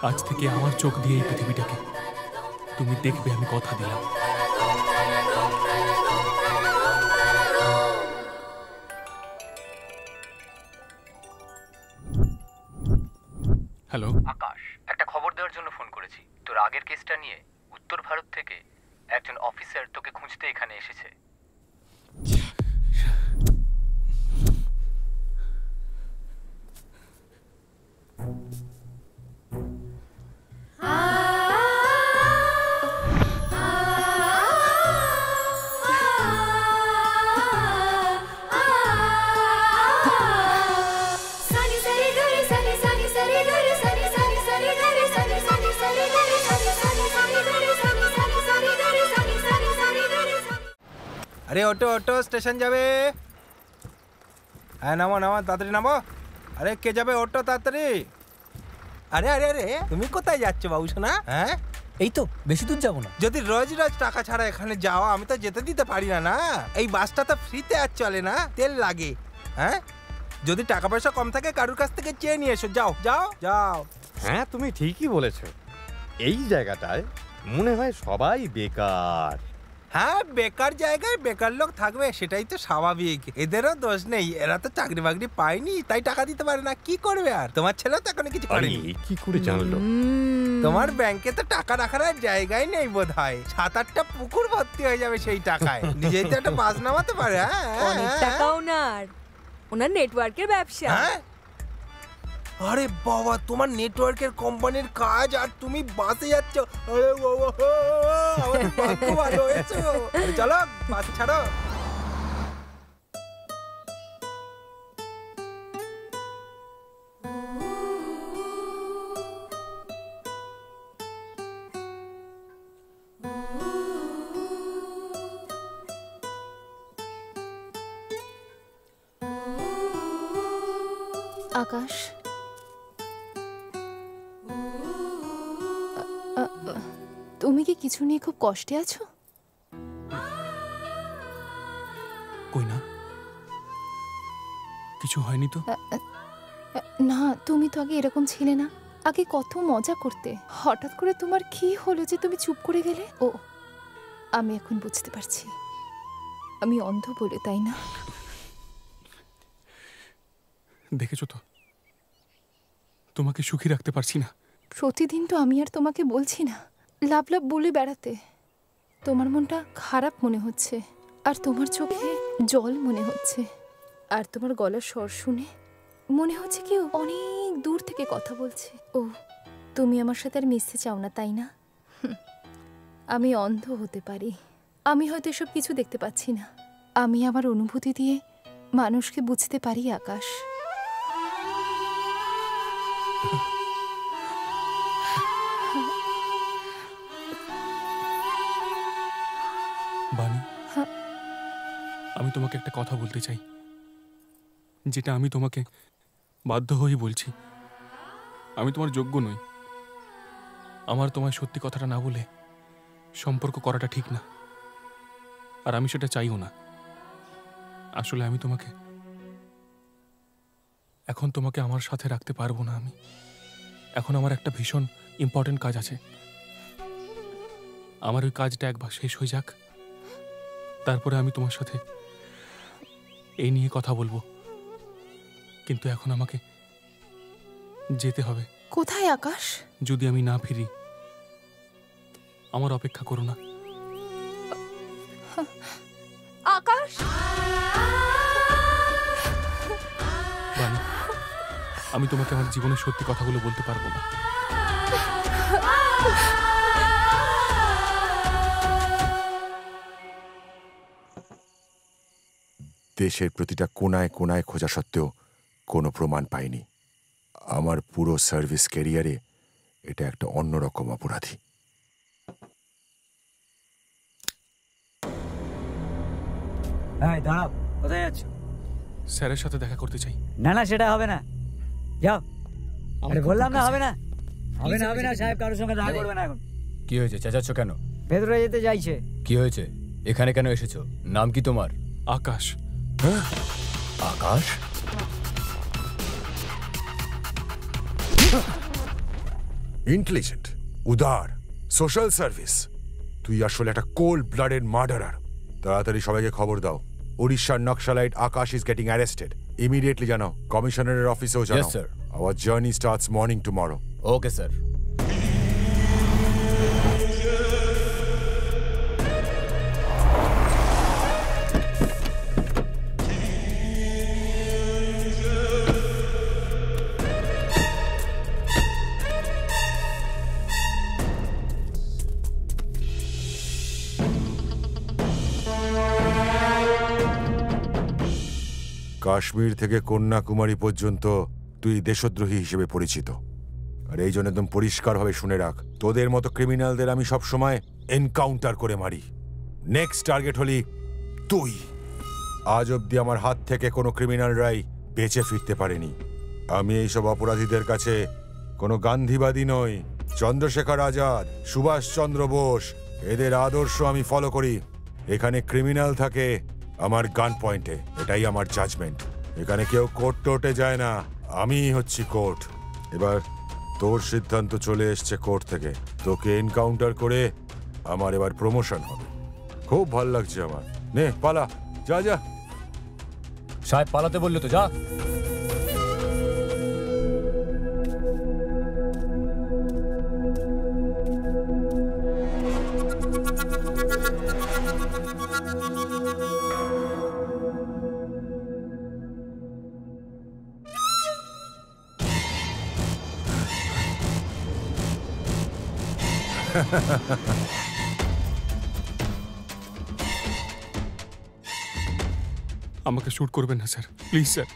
আজ থেকে আমার চোখ দিয়ে এই পৃথিবীটাকে তুমি দেখবে, আমি কথা দিলাম। হ্যালো আকাশ, একটা খবর দেওয়ার জন্য ফোন করেছি। তোর আগের কেসটা নিয়ে উত্তর ভারত থেকে একজন অফিসার তোকে খুঁজতে এখানে এসেছে। আরে অটো অটো, স্টেশন যাবে। হ্যাঁ নামো নামো, তাড়াতাড়ি নামো। আরে কে যাবে? অটো তাড়াতাড়ি। আরে আরে আরে, তুমি কোথায় যাচ্ছ বাবু সোনা? হ্যাঁ, এই তো, বেশি দূর যাবো না। যদি রোজ রোজ টাকা ছাড়া এখানে যাও, আমি তো যেতে দিতে পারি না। না, এই বাসটা তো ফ্রিতে আর চলে না, তেল লাগে। হ্যাঁ, যদি টাকা পয়সা কম থাকে কারুর কাছ থেকে চেয়ে নিয়ে এসো। যাও যাও যাও। হ্যাঁ, তুমি ঠিকই বলেছ। এই জায়গাটায় মনে হয় সবাই বেকার। হ্যাঁ, বেকার জায়গায় বেকার লোক থাকবে, সেটাই তো স্বাভাবিক। এদেরও দোষ নেই, এরা তো চাকরি বাকরি পায়নি তাই টাকা দিতে পারে না। কি করবে আর? তোমার ছেলে তো এখনো কিছু করেনি। কি করে জানলো? তোমার ব্যাংকে তো টাকা রাখার আর জায়গায় নেই বোধ হয়। 7-8টা পুকুর ভর্তি হয়ে যাবে সেই টাকায়। নিজেই তো একটা বাস নামাতে পারে। অনেক টাকা ওনার নেটওয়ার্কের ব্যবসা। আরে বাবা, তোমার নেটওয়ার্কের কোম্পানির কাজ আর তুমি বাসে যাচ্ছ। আরে বাবা, আমার ভাগ্য ভালো হয়েছে। চলো বাস ছাড়ো। আকাশ, তুমি কি কিছু নিয়ে খুব কষ্টে আছো? কই না, কিছু হয়নি তো। না, তুমি তো আগে এরকম ছিলে না। আগে কত মজা করতে। হঠাৎ করে তোমার কি হলো যে তুমি চুপ করে গেলে? ও, আমি এখন বুঝতে পারছি। আমি অন্ধ বলে, তাই না? দেখেছো তো, তোমাকে সুখী রাখতে পারছি না। প্রতিদিন তো আমি আর তোমাকে বলছি না লাভ লাভ বলে বেড়াতে। তোমার মনটা খারাপ মনে হচ্ছে, আর তোমার চোখে জল মনে হচ্ছে, আর তোমার গলার স্বর শুনে মনে হচ্ছে কেউ অনেক দূর থেকে কথা বলছে। ও, তুমি আমার সাথে আর মিশতে চাও না, তাই না? আমি অন্ধ হতে পারি, আমি হয়তো এসব কিছু দেখতে পাচ্ছি না। আমি আমার অনুভূতি দিয়ে মানুষকে বুঝতে পারি আকাশ। বানি, আমি তোমাকে একটা কথা বলতে চাই, যেটা আমি তোমাকে বাধ্য হয়েই বলছি। আমি তোমার যোগ্য নই। আমার তোমায় সত্যি কথাটা না বলে সম্পর্ক করাটা ঠিক না, আর আমি সেটা চাইও না। আসলে আমি এখন তোমাকে আমার সাথে রাখতে পারবো না। আমি এখন আমার একটা ভীষণ ইম্পর্টেন্ট কাজ আছে। আমার ওই কাজটা একবার শেষ হয়ে যাক, তারপরে আমি তোমার সাথে এই নিয়ে কথা বলবো। কিন্তু এখন আমাকে যেতে হবে। কোথায় আকাশ? যদি আমি না ফিরি, আমার অপেক্ষা করো না। আকাশ, বানি, আমি তোমাকে আমার জীবনের সত্যি কথাগুলো বলতে পারবো না। দেশের প্রতিটা কোনায় কোনায় খোঁজা সত্ত্বেও কোনো প্রমাণ পাইনি। আমার পুরো সার্ভিস ক্যারিয়ারে এটা একটা অন্যরকম অপরাধী। দাঁড়াও, কোথায় যাচ্ছ? স্যারের সাথে দেখা করতে চাই। না না, সেটা হবে না, যাও। আরে বললাম না, হবে না, হবে না, হবে না। সাহেব কারোর সঙ্গে দেখা করবে না এখন। কি হয়েছে, চেঁচাচ্ছ কেন? ভেতরে যেতে চাইছে। কি হয়েছে? এখানে কেন এসেছো? নাম কি তোমার? আকাশ। আকাশ? ইন্টেলিজেন্ট, উদার, সোশ্যাল সার্ভিস। তুই আসলে একটা কোল্ড ব্লাডেড মার্ডারার। তাড়াতাড়ি সবাইকে খবর দাও, উড়িষ্যার নকশালাইট আকাশ ইজ গেটিং অ্যারেস্টেড। ইমিডিয়েটলি জানাও, কমিশনারের অফিসেও জানাও। Yes, sir. Our journey starts morning tomorrow. Okay, sir. Kashmir থেকে কন্যাকুমারী পর্যন্ত তুই দেশদ্রোহী হিসেবে পরিচিত। আর এই জন্য একদম পরিষ্কারভাবে শুনে রাখ, তোদের মতো ক্রিমিনালদের আমি সবসময় এনকাউন্টার করে মারি। নেক্সট টার্গেট হলি তুই। আজ অব্দি আমার হাত থেকে কোনো ক্রিমিনালরাই বেঁচে ফিরতে পারেনি। আমি এইসব অপরাধীদের কাছে কোনো গান্ধীবাদী নই। চন্দ্রশেখর আজাদ, সুভাষচন্দ্র বোস, এদের আদর্শ আমি ফলো করি। এখানে ক্রিমিনাল থাকে আমার গান পয়েন্টে, এটাই আমার জাজমেন্ট। এখানে কেউ কোর্ট টোর্টে যায় না, আমিই হচ্ছি কোর্ট। এবার তোর সিদ্ধান্ত চলে এসছে কোর্ট থেকে, তোকে এনকাউন্টার করে আমার এবার প্রমোশন হবে। খুব ভালো লাগছে আমার। নে পালা, যা যা। সাহেব পালাতে বললো তো, যা। আমাকে শুট করবেন না sir, please sir,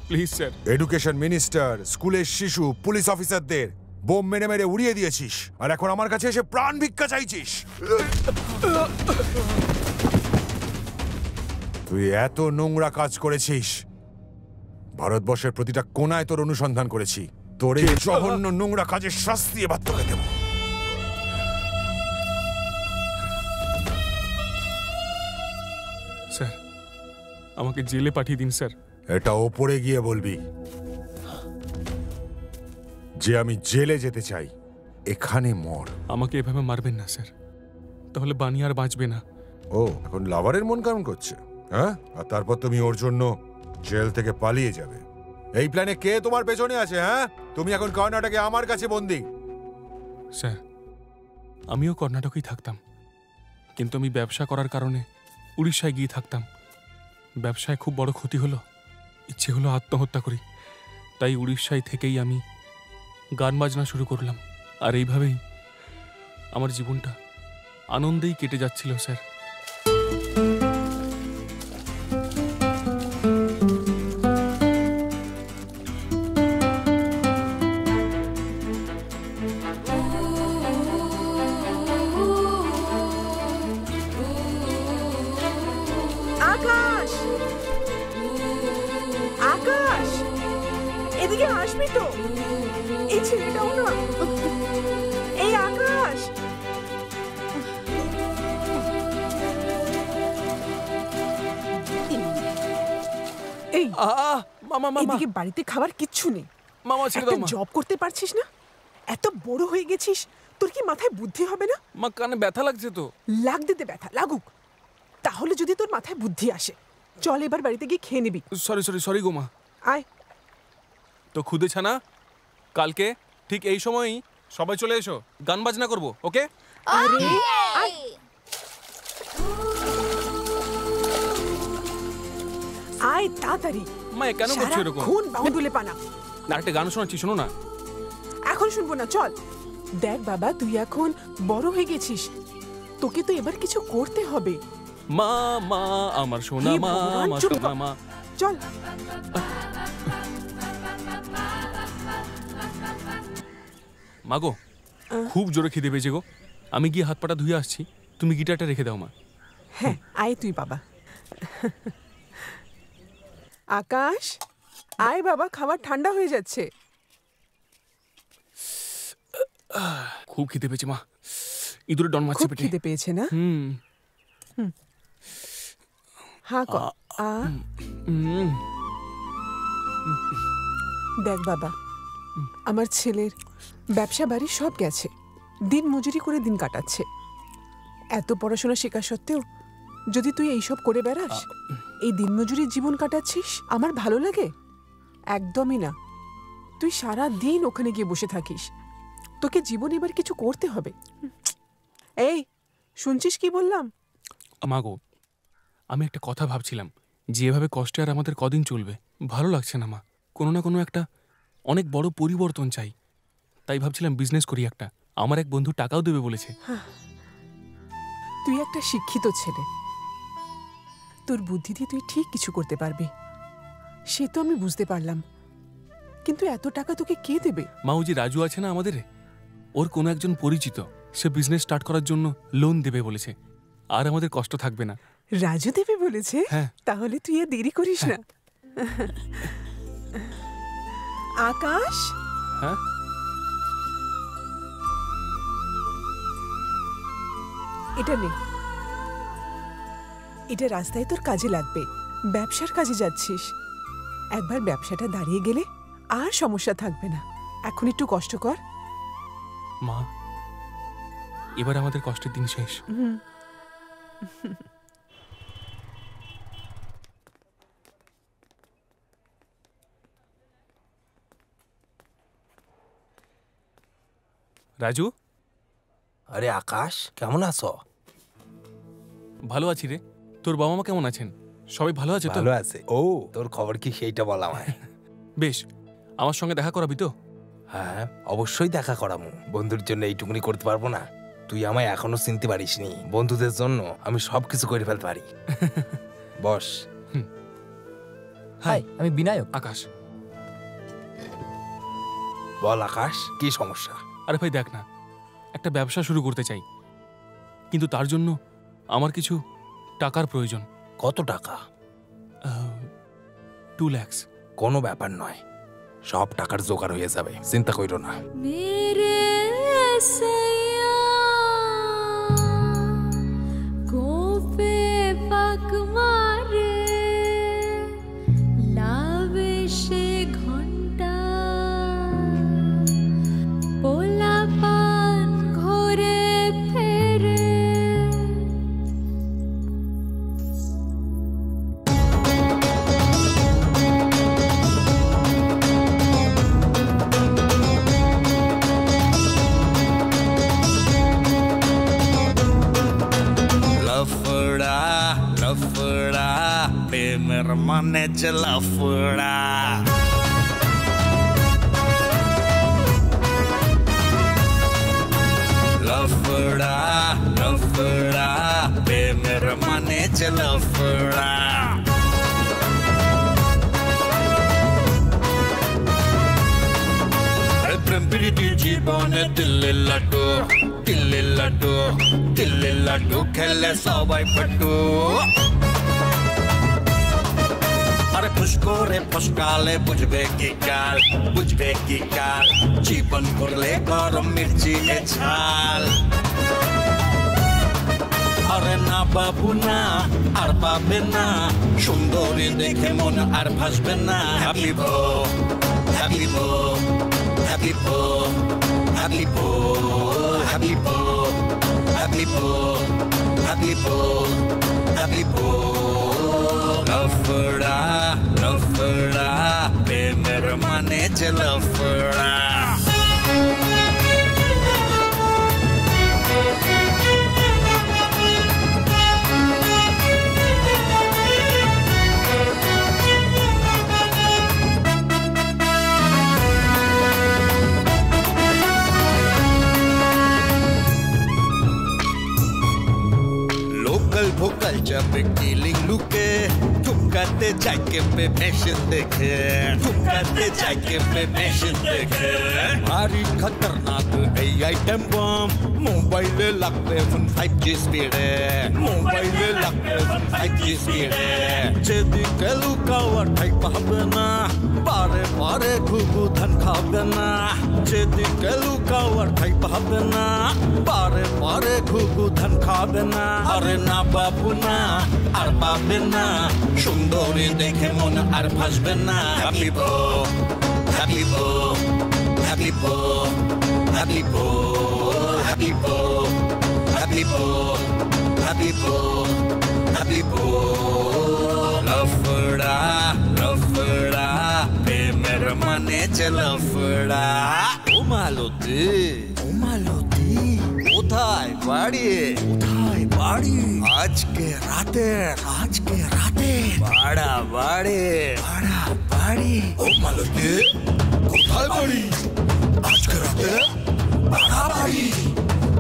please sir. Education minister, স্কুলের শিশু, পুলিশ অফিসারদের বোম মেরে মেরে উড়িয়ে দিয়েছিস, আর এখন আমার কাছে এসে প্রাণ ভিক্ষা চাইছিস। তুই এত নোংরা কাজ করেছিস, ভারতবর্ষের প্রতিটা কোনায় তোর অনুসন্ধান করেছি। তোর এই জঘন্য নোংরা কাজের শাস্তি এবার তোকে দেব। স্যার আমাকে জেলে পাঠিয়ে দিন স্যার। এটা ওপরে গিয়ে বলবি যে আমি জেলে যেতে চাই, এখানে মর। আমাকে এভাবে মারবেন না স্যার, তাহলে বানি আর বাঁচবে না। ও এখন লাভারের মন কেমন করছে, হ্যাঁ? আর তারপর তুমি ওর জন্য জেল থেকে পালিয়ে যাবে। এই প্ল্যানে কে তোমার পেছনে আছে? হ্যাঁ, তুমি এখন কর্ণাটকে আমার কাছে বন্দী। স্যার আমিও কর্ণাটকেই থাকতাম, কিন্তু আমি ব্যবসা করার কারণে উড়িষ্যায় গিয়ে থাকতাম। ব্যবসায় খুব বড় ক্ষতি হলো, ইচ্ছে হলো আত্মহত্যা করি। তাই উড়িষ্যায় থেকেই আমি গান বাজনা শুরু করলাম, আর এইভাবেই আমার জীবনটা আনন্দেই কেটে যাচ্ছিল স্যার। আকাশ, আকাশ, এদিকে আসবি তো? এই ছেলেটাও না। এই আকাশ, এই মামা, এদিকে বাড়িতে খাবার কিচ্ছু নেই। মামা ছেড়ে দাও। জব করতে পারছিস না? এত বড় হয়ে গেছিস, তোর কি মাথায় বুদ্ধি হবে না? মা কানে ব্যথা লাগছে তো। লাগতে দে, ব্যথা লাগুক, তাহলে যদি তোর মাথায় বুদ্ধি আসে। চল এবার বাড়িতে গিয়ে খেয়ে নিবি। সরি গো মা। আয় তো খুদে ছানা, কালকে ঠিক এই সময়ই সবাই চলে এসো, গান বাজনা করবো, ওকে? আরে আয় তাড়াতাড়ি। মা কেন করছো এরকম? খুন বাউন্ডুলে পানা। না একটা গান শোনাচ্ছি, শোনো না। এখন শুনবো না, চল। দেখ বাবা, তুই এখন বড় হয়ে গেছিস, তোকে তো এবার কিছু করতে হবে। মা মা আমার সোনা মা, আমার সোনা মা। চল। মাগো খুব জোরে খিদে পেয়েছে গো, আমি গিয়ে হাত পাটা ধুয়ে আসছি, তুমি গিটারটা রেখে দাও মা। হ্যাঁ আয় তুই বাবা। আকাশ আয় বাবা, খাবার ঠান্ডা হয়ে যাচ্ছে। খুব খিদে পেয়েছে মা, ইঁদুরে ডন মারছে পেটে। খিদে পেয়েছে না? হ্যাঁ কর। দেখ বাবা, আমার ছেলের ব্যবসা বাড়ি সব গেছে, দিন মজুরি করে দিন কাটাচ্ছে। এত পড়াশোনা শেখা সত্ত্বেও যদি তুই এইসব করে বেড়াস, এই দিনমজুরির জীবন কাটাচ্ছিস, আমার ভালো লাগে? একদমই না। তুই সারা দিন ওখানে গিয়ে বসে থাকিস, তোকে জীবনে এবার কিছু করতে হবে। এই শুনছিস কি বললাম? মাগো আমি একটা কথা ভাবছিলাম, যে এভাবে কষ্টে আর আমাদের কদিন চলবে, ভালো লাগছে না মা। কোনো না কোনো একটা অনেক বড় পরিবর্তন চাই, তাই ভাবছিলাম বিজনেস করি একটা। আমার এক বন্ধু টাকাও দেবে বলেছে। তুই একটা শিক্ষিত ছেলে, তোর বুদ্ধি দিয়ে তুই ঠিক কিছু করতে পারবি, সে তো আমি বুঝতে পারলাম, কিন্তু এত টাকা তোকে কে দেবে? মা ও যে রাজু আছে না আমাদের, ওর কোনো একজন পরিচিত, সে বিজনেস স্টার্ট করার জন্য লোন দেবে বলেছে, আর আমাদের কষ্ট থাকবে না। রাজু দেবে বলেছে? হ্যাঁ। তাহলে তুই আর দেরি করিস না। আকাশ, হ্যাঁ এটা নে, এটা রাস্তায় তোর কাজে লাগবে। ব্যবসার কাজে যাচ্ছিস, একবার ব্যবসাটা দাঁড়িয়ে গেলে আর সমস্যা থাকবে না। এখন একটু কষ্ট কর। মা এবার আমাদের কষ্টের দিন শেষ। রাজু, আরে আকাশ, কেমন আছো? ভালো আছি রে। তোর বাবা মা কেমন আছেন? সবাই ভালো আছে তো? ভালো আছে। ও, তোর খবর কি সেইটা বল আমায়। বেশ, আমার সঙ্গে দেখা করাবি তো? হ্যাঁ, অবশ্যই দেখা করামু। বন্ধুর জন্য এইটুকুনি করতে পারবো না? তুই আমায় এখনো চিনতে পারিসনি। বন্ধুদের জন্য আমি সবকিছু করে ফেলতে পারি। বস। হাই, আমি বিনায়ক। আকাশ। বল আকাশ, কি সমস্যা? আরে ভাই দেখ না, একটা ব্যবসা শুরু করতে চাই, কিন্তু তার জন্য আমার কিছু টাকার প্রয়োজন। কত টাকা? 2 লাখ। কোনো ব্যাপার নয়, সব টাকার জোগাড় হয়ে যাবে, চিন্তা কইরো না। মানে লাফড়া লাফড়া লাফড়া প্রেমের মানে লাফড়া। প্রেম প্রীতি জীবনে দিল্লি লাড্ডু দিল্লি লাড্ডু দিল্লি লাড্ডু খেলে সবাই ফাটু। আরে ফুসকরে ফসকালে বুঝবে কি কাল জীবন করলে গরম মির্চি ঝাল। আরে না বাবু না, আর পাবে না, সুন্দরী দেখে মন আর ভাসবে না। হ্যাপি বো হ্যাপি বো হ্যাপি বো হ্যাপি বো হ্যাপি বো হ্যাপি বো হ্যাপি বো হ্যাপি বো। লাফড়া লাফড়া প্রেমের মানে লাফড়া। ভোকাল চাপে কিলিং লুকে ঠুকাতে যাইকে पे फैशन देखे ঠুকাতে যাইকে पे फैशन देखे। भारी खतरनाक এই আইটেম বম মোবাইলে লাগবে 5G স্পিডে মোবাইলে লাগবে 5G স্পিডে। যেদিকে লুকাওয়া ঠাই পাবে না বারে বারে ঘুঘু ধান খাবে না। যেদিকে লুকাওয়া ঠাই পাবে না বারে বারে ঘুঘু ধান খাবে না। আরে না বাবু না, আর পাবে না, সুন্দরী দেখে মন আর ভাসবে না। হ্যাপি বো হ্যাপি বো হ্যাপি বো হ্যাপি বো হ্যাপি বো হ্যাপি বো হ্যাপি বো হ্যাপি বো। লাফড়া লাফড়া প্রেমের মানে লাফড়া। ও মালতী ও মালতী কোথায় বাড়ি কোথায় বাড়ি? আজকে রাতে ভাড়া বাড়ি ভাড়া বাড়ি। ও মালতী কোথায় বাড়ি? আজকে রাতে ভাড়া বাড়ি।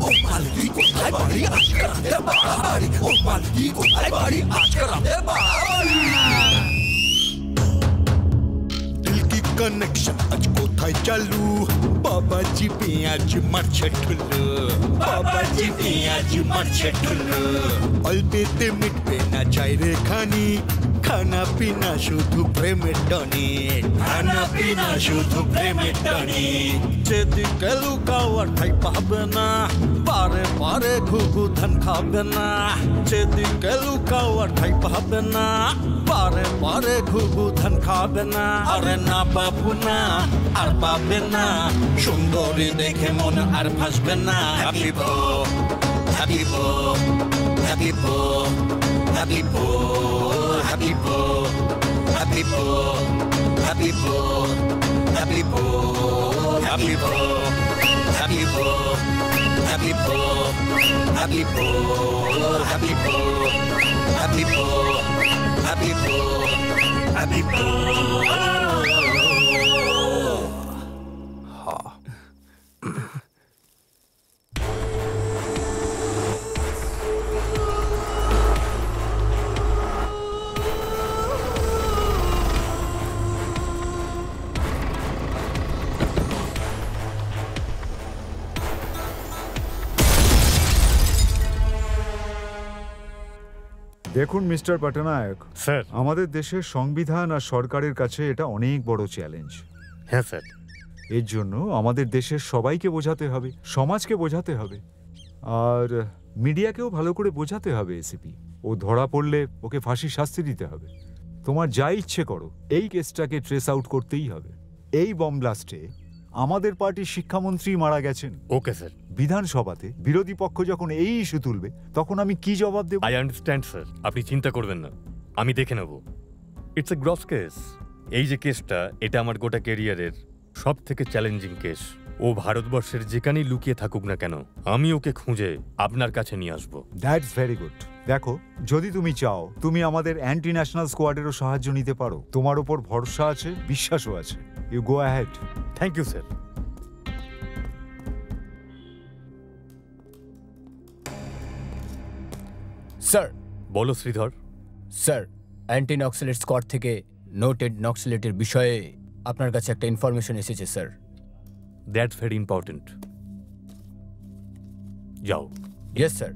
ও মালতী কোথায় বাড়ি? আজকে রাতে ভাড়া বাড়ি। ও মালতী কোথায় বাড়ি? আজকে রাতে ভাড়া বাড়ি। कनेक्शन आज कोথায় চালু? বাবাজি পেঁয়াজ মারছে ঠুলু বাবাজি পেঁয়াজ মারছে ঠুলু। অল্পেতে মিটবে না চাই রে খানি খানা পিনা শুধু প্রেমের টনিক, খানা পিনা শুধু প্রেমের টনিক। যেদিকে লুকাও আর ঠাই পাবে না, পারে পারে ঘুঘু ধান খাবে না। যেদিকে লুকাও আর ঠাই পাবে না, পারে পারে ঘুঘু ধান খাবে না। আরে না বাবু না, আর পাবে না, সুন্দরী দেখে মন আর ভাসবে না। হ্যাপি বো, হ্যাপি বো, হ্যাপি বো, হ্যাপি বো, হ্যাপি বো, হ্যাপি বো, হ্যাপি বো, হ্যাপি বো, হ্যাপি বো, হ্যাপি বো, হ্যাপি বো, হ্যাপি বো, হ্যাপি বো, হ্যাপি বো, হ্যাপি বো, হ্যাপি বো। দেখুন মিস্টার পটনায়ক, স্যার, আমাদের দেশের সংবিধান আর সরকারের কাছে এটা অনেক বড় চ্যালেঞ্জ। হ্যাঁ স্যার। এর জন্য আমাদের দেশের সবাইকে বোঝাতে হবে, সমাজকে বোঝাতে হবে, আর মিডিয়াকেও ভালো করে বোঝাতে হবে এসিপি। ও ধরা পড়লে ওকে ফাঁসির শাস্তি দিতে হবে। তোমার যা ইচ্ছে করো, এই কেসটাকে ট্রেস আউট করতেই হবে। এই বম ব্লাস্টে আমাদের পার্টির শিক্ষামন্ত্রী মারা গেছেন। Okay sir. বিধানসভাতে বিরোধী পক্ষ যখন এই ইস্যু তুলবে তখন আমি কি জবাব দেব? আই আন্ডারস্ট্যান্ড স্যার, আপনি চিন্তা করবেন না, আমি দেখে নেব। It's a gross case. এই যে কেসটা, এটা আমার গোটা ক্যারিয়ারের সব থেকে চ্যালেঞ্জিং কেস। ও ভারতবর্ষের যেখানেই লুকিয়ে থাকুক না কেন, আমি ওকে খুঁজে আপনার কাছে নিয়ে আসবো। That's very good. দেখো, যদি তুমি চাও, তুমি আমাদের অ্যান্টি ন্যাশনাল স্কোয়াডেরও সাহায্য নিতে পারো। তোমার উপর ভরসা আছে, বিশ্বাসও আছে। You go ahead. Thank you sir. Sir. বলো Sridhar. Sir, anti naxalite squad থেকে নোটেড নক্সেলেটের বিষয়ে আপনার কাছে একটা ইনফরমেশন এসেছে স্যার। That's very important. যাও। Yes sir.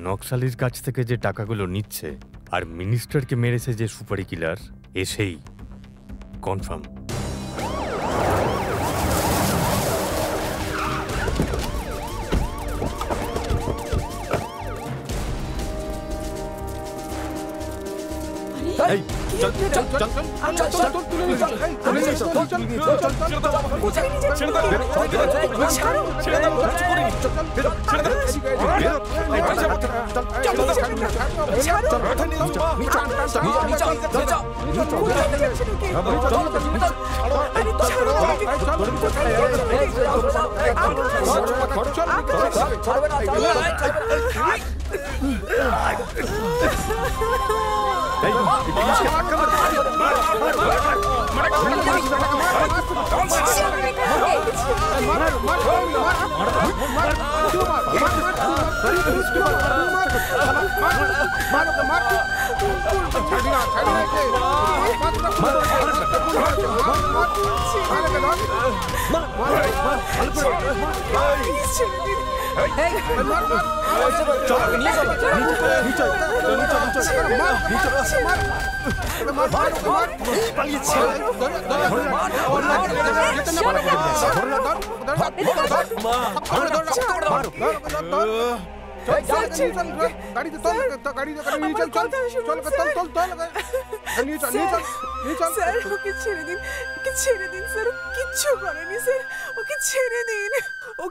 নকশালির কাছ থেকে যে টাকাগুলো নিচ্ছে আর মিনিস্টারকে মেরেছে যে সুপারি কিলার, এসেই কনফার্ম।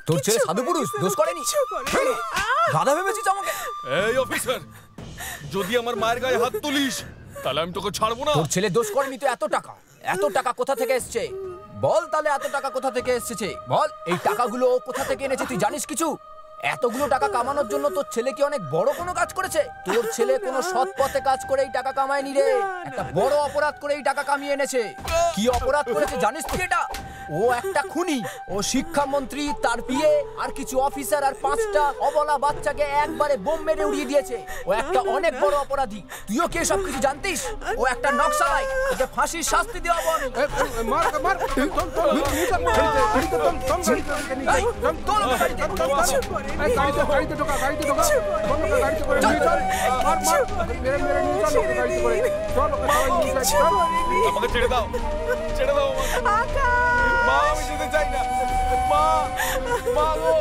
তোর ছেলে সাধু পুরুষ, দোষ করেনি। দাদা ভেবেছিস আমাকে? এই অফিসার, যদি আমার মায়ের গায়ে হাত তুলিস তাহলে আমি তোকে ছাড়বো না। তোর ছেলে দোষ করেনি তো। এত টাকা কোথা থেকে এসছে বল? তাহলে এত টাকা কোথা থেকে এসেছে বল? এই টাকাগুলো ও কোথা থেকে এনেছে তুই জানিস কিছু? এতগুলো টাকা কামানোর জন্য তোর ছেলে কি অনেক বড় কোনো কাজ করেছে? তোর ছেলে কোনো সৎ পথে কাজ করে এই টাকা কামায়নি রে। একটা বড় অপরাধ করে এই টাকা কামিয়ে এনেছে। কি অপরাধ করেছে জানিস তুই এটা? ও একটা খুনি। ও শিক্ষামন্ত্রী, তার বিয়ে, আর কিছু অফিসার আর 5টা অবলা বাচ্চাকে একবারে বোম মেরে উড়িয়ে দিয়েছে। ও একটা অনেক বড় অপরাধী। তুইও কি সব কিছু জানতিস? ও একটা নকশালাই। ওকে ফাঁসির শাস্তি দেওয়া বল। আমাকে ছেড়ে দাও, ছেড়ে দাও আমাকে। মা, আমি যেতে চাই না। মা, মা গো।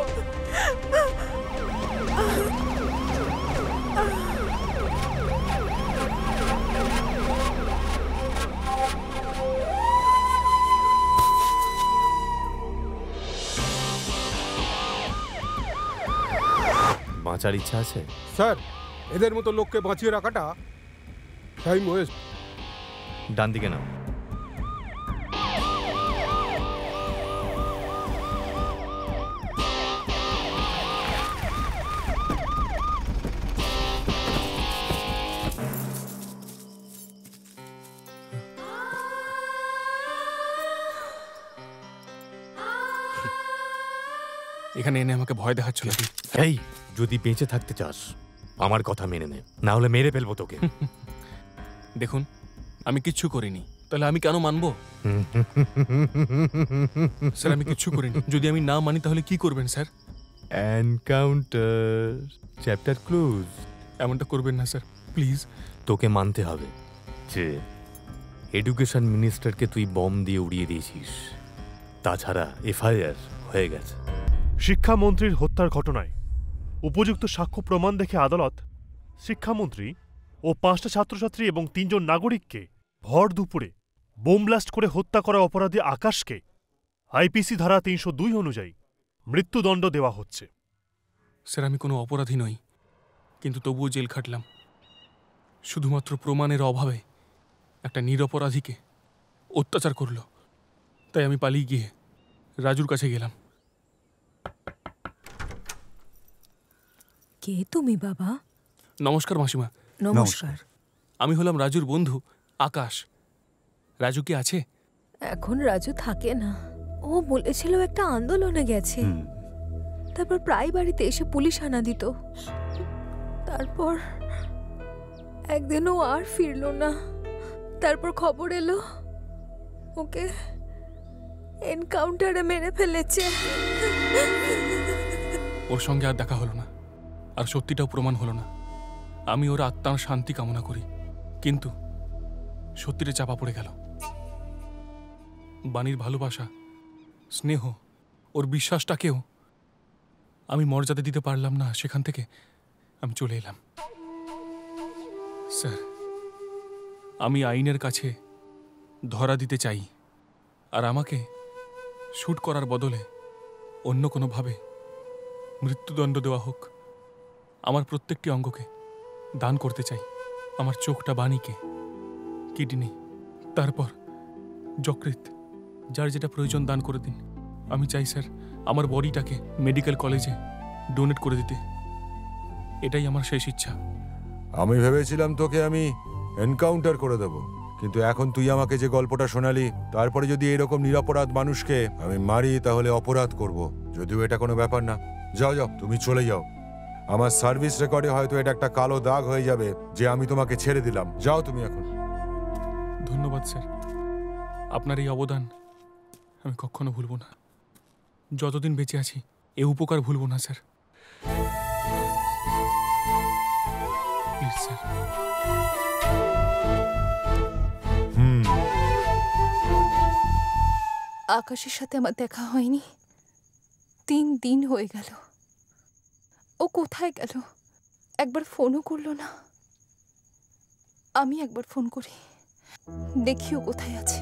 বাঁচার ইচ্ছা আছে স্যার? এদের মতো লোককে বাঁচিয়ে রাখাটা টাইম ওয়েস্ট। ডান দিকে নাও। এখানে এনে আমাকে ভয় দেখাচ্ছ নাকি? এই, যদি বেঁচে থাকতে চাস আমার কথা মেনে নে, না হলে মেরে ফেলবো তোকে। দেখুন, আমি কিচ্ছু করিনি, তাহলে আমি কেন মানবো? স্যার, আমি কিচ্ছু করিনি। যদি আমি না মানি তাহলে কি করবেন স্যার? Encounter, chapter close. এমনটা করবেন না স্যার, প্লিজ। তোকে মানতে হবে যে এডুকেশন মিনিস্টারকে তুই বম দিয়ে উড়িয়ে দিয়েছিস। তাছাড়া এফআইআর হয়ে গেছে। শিক্ষামন্ত্রীর হত্যার ঘটনায় উপযুক্ত সাক্ষ্য প্রমাণ দেখে আদালত শিক্ষামন্ত্রী ও 5টা ছাত্রছাত্রী এবং 3 জন নাগরিককে ভর দুপুরে বোম ব্লাস্ট করে হত্যা করা অপরাধী আকাশকে আইপিসি ধারা 302 অনুযায়ী মৃত্যুদণ্ড দেওয়া হচ্ছে। স্যার, আমি কোনো অপরাধী নই, কিন্তু তবুও জেল খাটলাম শুধুমাত্র প্রমাণের অভাবে। একটা নিরপরাধীকে অত্যাচার করলো, তাই আমি পালিয়ে গিয়ে রাজুর কাছে গেলাম। কে তুমি বাবা? নমস্কার মাসিমা। নমস্কার। আমি হলাম রাজুর বন্ধু আকাশ। রাজু কি আছে? এখন রাজু থাকে না। ও বলেছিল একটা আন্দোলনে গেছে, তারপর প্রায় বাড়িতে এসে পুলিশ আনা দিত। তারপর একদিন ও আর ফিরলো না। তারপর খবর এলো ওকে এনকাউন্টারে মেরে ফেলেছে। ওর সঙ্গে আর দেখা হলো না, আর সত্যিটাও প্রমাণ হলো না। আমি ওর আত্মার শান্তি কামনা করি, কিন্তু সত্যিটা চাপা পড়ে গেল। বাণীর ভালোবাসা, স্নেহ, ওর বিশ্বাসটাকেও আমি মর্যাদা দিতে পারলাম না। সেখান থেকে আমি চলে এলাম। স্যার, আমি আইনের কাছে ধরা দিতে চাই, আর আমাকে শ্যুট করার বদলে অন্য কোনোভাবে মৃত্যুদণ্ড দেওয়া হোক। আমার প্রত্যেকটি অঙ্গকে দান করতে চাই। আমার চোখটা বাণীকে, কিডনি, তারপর যকৃৎ, যার যেটা প্রয়োজন দান করে দিন। আমি চাই স্যার আমার বডিটাকে মেডিকেল কলেজে ডোনেট করে দিতে। এটাই আমার শেষ ইচ্ছা। আমি ভেবেছিলাম তোকে আমি এনকাউন্টার করে দেব, কিন্তু এখন তুই আমাকে যে গল্পটা শোনালি, তারপরে যদি এরকম নিরপরাধ মানুষকে আমি মারি তাহলে অপরাধ করব। যদিও এটা কোনো ব্যাপার না। যাও যাও, তুমি চলে যাও। আমার সার্ভিস রেকর্ডে হয়তো এটা একটা কালো দাগ হয়ে যাবে যে আমি তোমাকে ছেড়ে দিলাম। যাও তুমি এখন। ধন্যবাদ স্যার, আপনার এই অবদান আমি কখনো ভুলব না। যতদিন বেঁচে আছি এ উপকার ভুলব না স্যার। Please sir. আকাশের সাথে আমার দেখা হয়নি 3 দিন হয়ে গেল। ও কোথায় গেল? একবার ফোনও করলো না। আমি একবার ফোন করি, দেখি ও কোথায় আছে।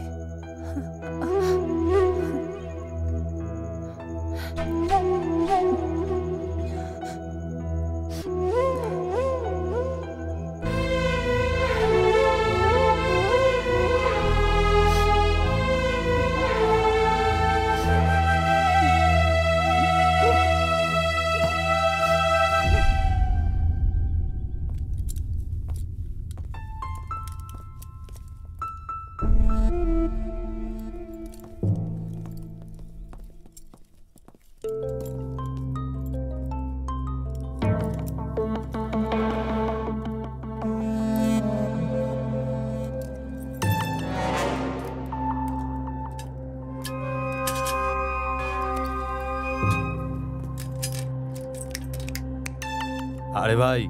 আরে ভাই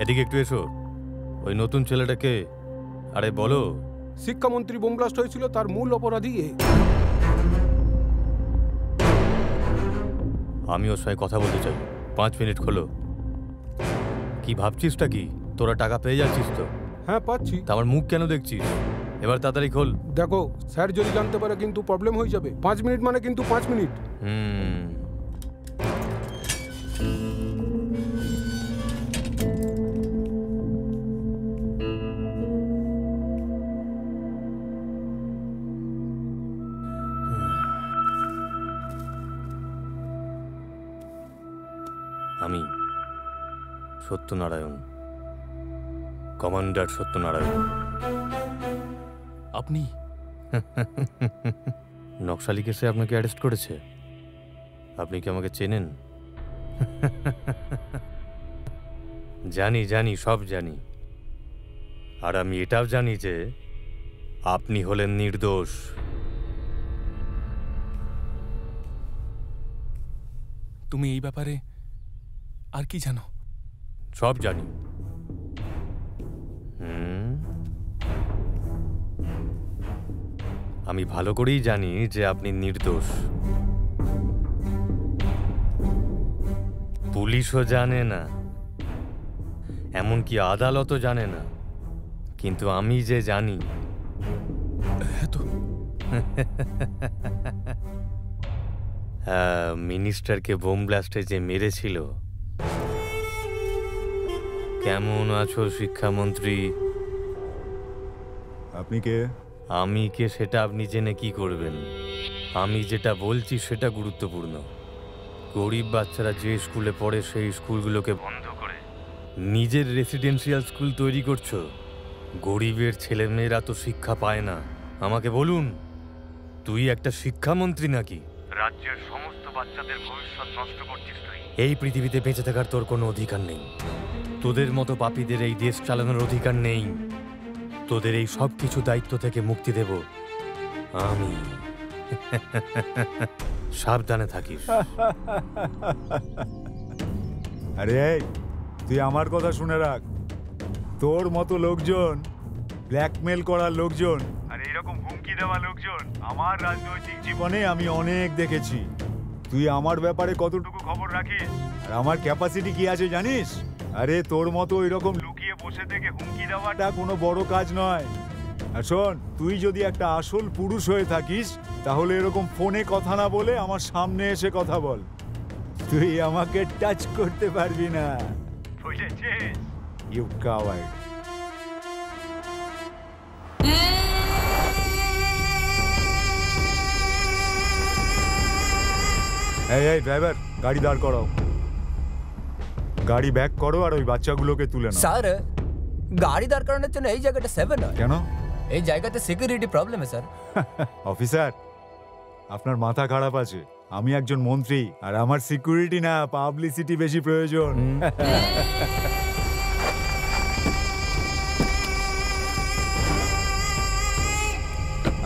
এদিকে একটু এসো। ওই নতুন ছেলেটাকে আরে বলো। শিক্ষামন্ত্রী বোম ব্লাস্ট হয়েছিল, তার মূল অপরাধী এ। আমি ওর সঙ্গে কথা বলতে চাই। 5 মিনিট খোলো। কি ভাবছিসটা কি? তোরা টাকা পেয়ে যাচ্ছিস তো? হ্যাঁ পাচ্ছি। তা আমার মুখ কেন দেখছিস? এবার তাড়াতাড়ি খোল। দেখো স্যার যদি জানতে পারে কিন্তু প্রবলেম হয়ে যাবে। 5 মিনিট মানে কিন্তু 5 মিনিট। আমি সত্যনারায়ণ, কমান্ডার সত্যনারায়ণ। আপনি? নকশালি কেসে আপনাকে অ্যারেস্ট করেছে। আপনি কি আমাকে চেনেন? জানি জানি, সব জানি। আর আমি এটাও জানি যে আপনি হলেন নির্দোষ। তুমি এই ব্যাপারে আর কি জানো? সব জানি। আমি ভালো করেই জানি যে আপনি নির্দোষ। পুলিশও জানে না, এমনকি আদালতও জানে না, কিন্তু আমি যে জানি। মিনিস্টারকে বোম ব্লাস্টে যে মেরেছিল। কেমন আছো শিক্ষামন্ত্রী? আপনি কে? আমি কে সেটা আপনি জেনে কি করবেন? আমি যেটা বলছি সেটা গুরুত্বপূর্ণ। গরিব বাচ্চারা যে স্কুলে পড়ে সেই স্কুলগুলোকে বন্ধ করে নিজের রেসিডেন্সিয়াল স্কুল তৈরি করছো। গরিবের ছেলেমেয়েরা তো শিক্ষা পায় না। আমাকে বলুন, তুই একটা শিক্ষামন্ত্রী নাকি? রাজ্যের সমস্ত বাচ্চাদের ভবিষ্যৎ নষ্ট করছিস তুই। এই পৃথিবীতে বেঁচে থাকার তোর কোনো অধিকার নেই। তোদের মতো পাপীদের এই দেশ চালানোর অধিকার নেই। তোদের এই সব কিছু দায়িত্ব থেকে মুক্তি দেব আমি। সাবধানে থাকিস। আরে তুই আমার কথা শুনে রাখ। তোর মতো লোকজন, ব্ল্যাকমেল করার লোকজন আর এরকম হুমকি দেওয়া লোকজন আমার রাজনৈতিক জীবনে আমি অনেক দেখেছি। তুই আমার ব্যাপারে কতটুকু খবর রাখিস আর আমার ক্যাপাসিটি কি আছে জানিস? আরে তোর মতো এরকম লুকিয়ে বসে থেকে হুমকি দেওয়াটা কোনো বড় কাজ নয়। আর শোন, তুই যদি একটা আসল পুরুষ হয়ে থাকিস তাহলে এরকম ফোনে কথা না বলে আমার সামনে এসে কথা বল। তুই আমাকে টাচ করতে পারবি না, বুঝেছিস? You coward. এই ড্রাইভার, গাড়ি দাঁড় করাও। গাড়ি ব্যাক করো আর ওই বাচ্চাগুলোকে তুলে নাও। স্যার, গাড়ি দাঁড় করানোর জন্য এই জায়গাটা 7 নয়। কেন? এই জায়গাতে সিকিউরিটি প্রবলেম স্যার। অফিসার, আপনার মাথা খারাপ আছে। আমি একজন মন্ত্রী আর আমার সিকিউরিটি না পাবলিসিটি বেশি প্রয়োজন।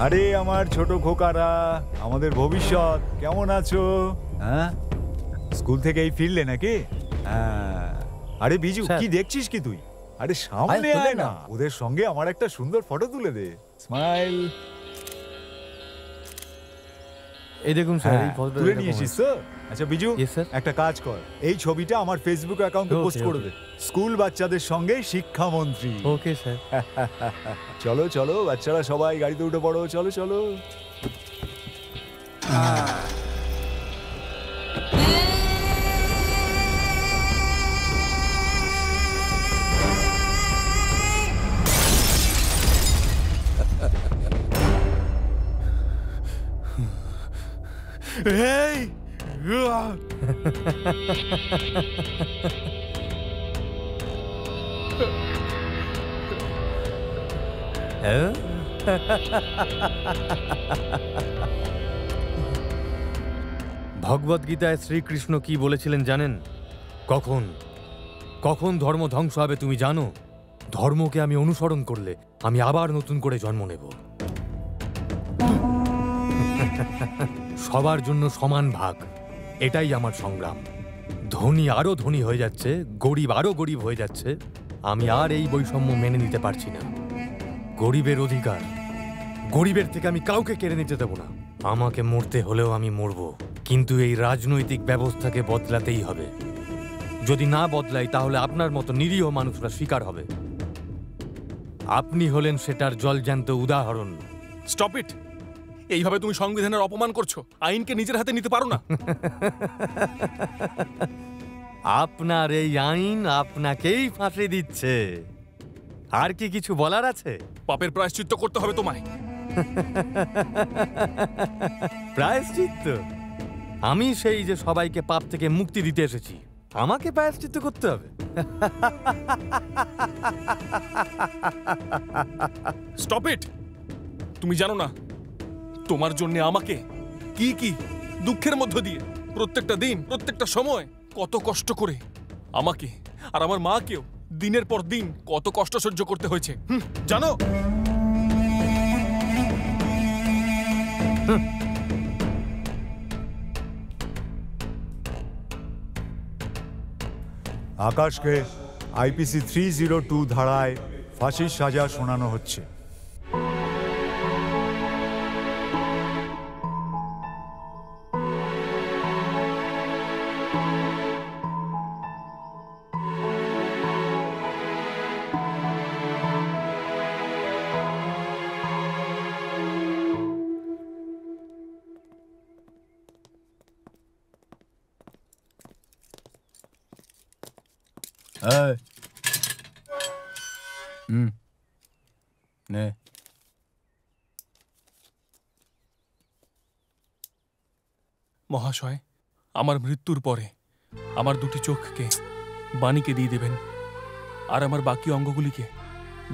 আরে আমার ছোট খোকারা, আমাদের ভবিষ্যৎ, কেমন আছো? হ্যাঁ, স্কুল থেকে এই ফিরলে নাকি? হ্যাঁ। আরে বিজু, কি দেখছিস কি তুই? আরে সামনে আয় না, ওদের সঙ্গে আমার একটা সুন্দর ফটো তুলে দে। স্মাইল। এই দেখুন স্যার, এই ফটোটা তুলে নিয়েছিস তো? আচ্ছা বিজু, একটা কাজ কর, এই ছবিটা আমার ফেসবুক অ্যাকাউন্টে পোস্ট করে দে। স্কুল বাচ্চাদের সঙ্গে শিক্ষামন্ত্রী। Okay sir. চলো চলো বাচ্চারা, সবাই গাড়িতে উঠে পড়ো। চলো চলো। এই ভগবদ্গীতায় শ্রীকৃষ্ণ কি বলেছিলেন জানেন? কখন কখন ধর্ম ধ্বংস হবে তুমি জানো? ধর্মকে আমি অনুসরণ করলে আমি আবার নতুন করে জন্ম নেব। সবার জন্য সমান ভাগ, এটাই আমার সংগ্রাম। ধনী আরো ধনী হয়ে যাচ্ছে, গরিব আরো গরিব হয়ে যাচ্ছে। আমি আর এই বৈষম্য মেনে নিতে পারছি না। গরিবের অধিকার গরিবের থেকে আমি কাউকে কেড়ে নিতে দেব না। আমাকে মরতে হলেও আমি মরব, কিন্তু এই রাজনৈতিক ব্যবস্থাকে বদলাতেই হবে। যদি না বদলাই তাহলে আপনার মতো নিরীহ মানুষরা শিকার হবে। আপনি হলেন সেটার জলজ্যান্ত উদাহরণ। Stop it! এইভাবে তুমি সংবিধানের অপমান করছো, আইনকে নিজের হাতে নিতে পারো না। আপনার এই আইন আপনাকেই ফাঁসি দিচ্ছে। আর কি কিছু বলার আছে? পাপের প্রায়শ্চিত্ত করতে হবে তোমায়। প্রায়শ্চিত্ত? আমি সেই যে সবাইকে পাপ থেকে মুক্তি দিতে এসেছি, আমাকে প্রায়শ্চিত্ত করতে হবে? Stop it! তুমি জানো না তোমার জন্য আমাকে কি কি দুঃখের মধ্য দিয়ে প্রত্যেকটা দিন, প্রত্যেকটা সময় কত কষ্ট করে আমাকে আর আমার মাকেও দিনের পর দিন কত কষ্ট সহ্য করতে হয়েছে, জানো? আকাশকে আইপিসি 302 ধারায় ফাঁসির সাজা শোনানো হচ্ছে। নে মহাশয়, আমার মৃত্যুর পরে আমার দুটি চোখকে বাণীকে দিয়ে দেবেন, আর আমার বাকি অঙ্গগুলিকে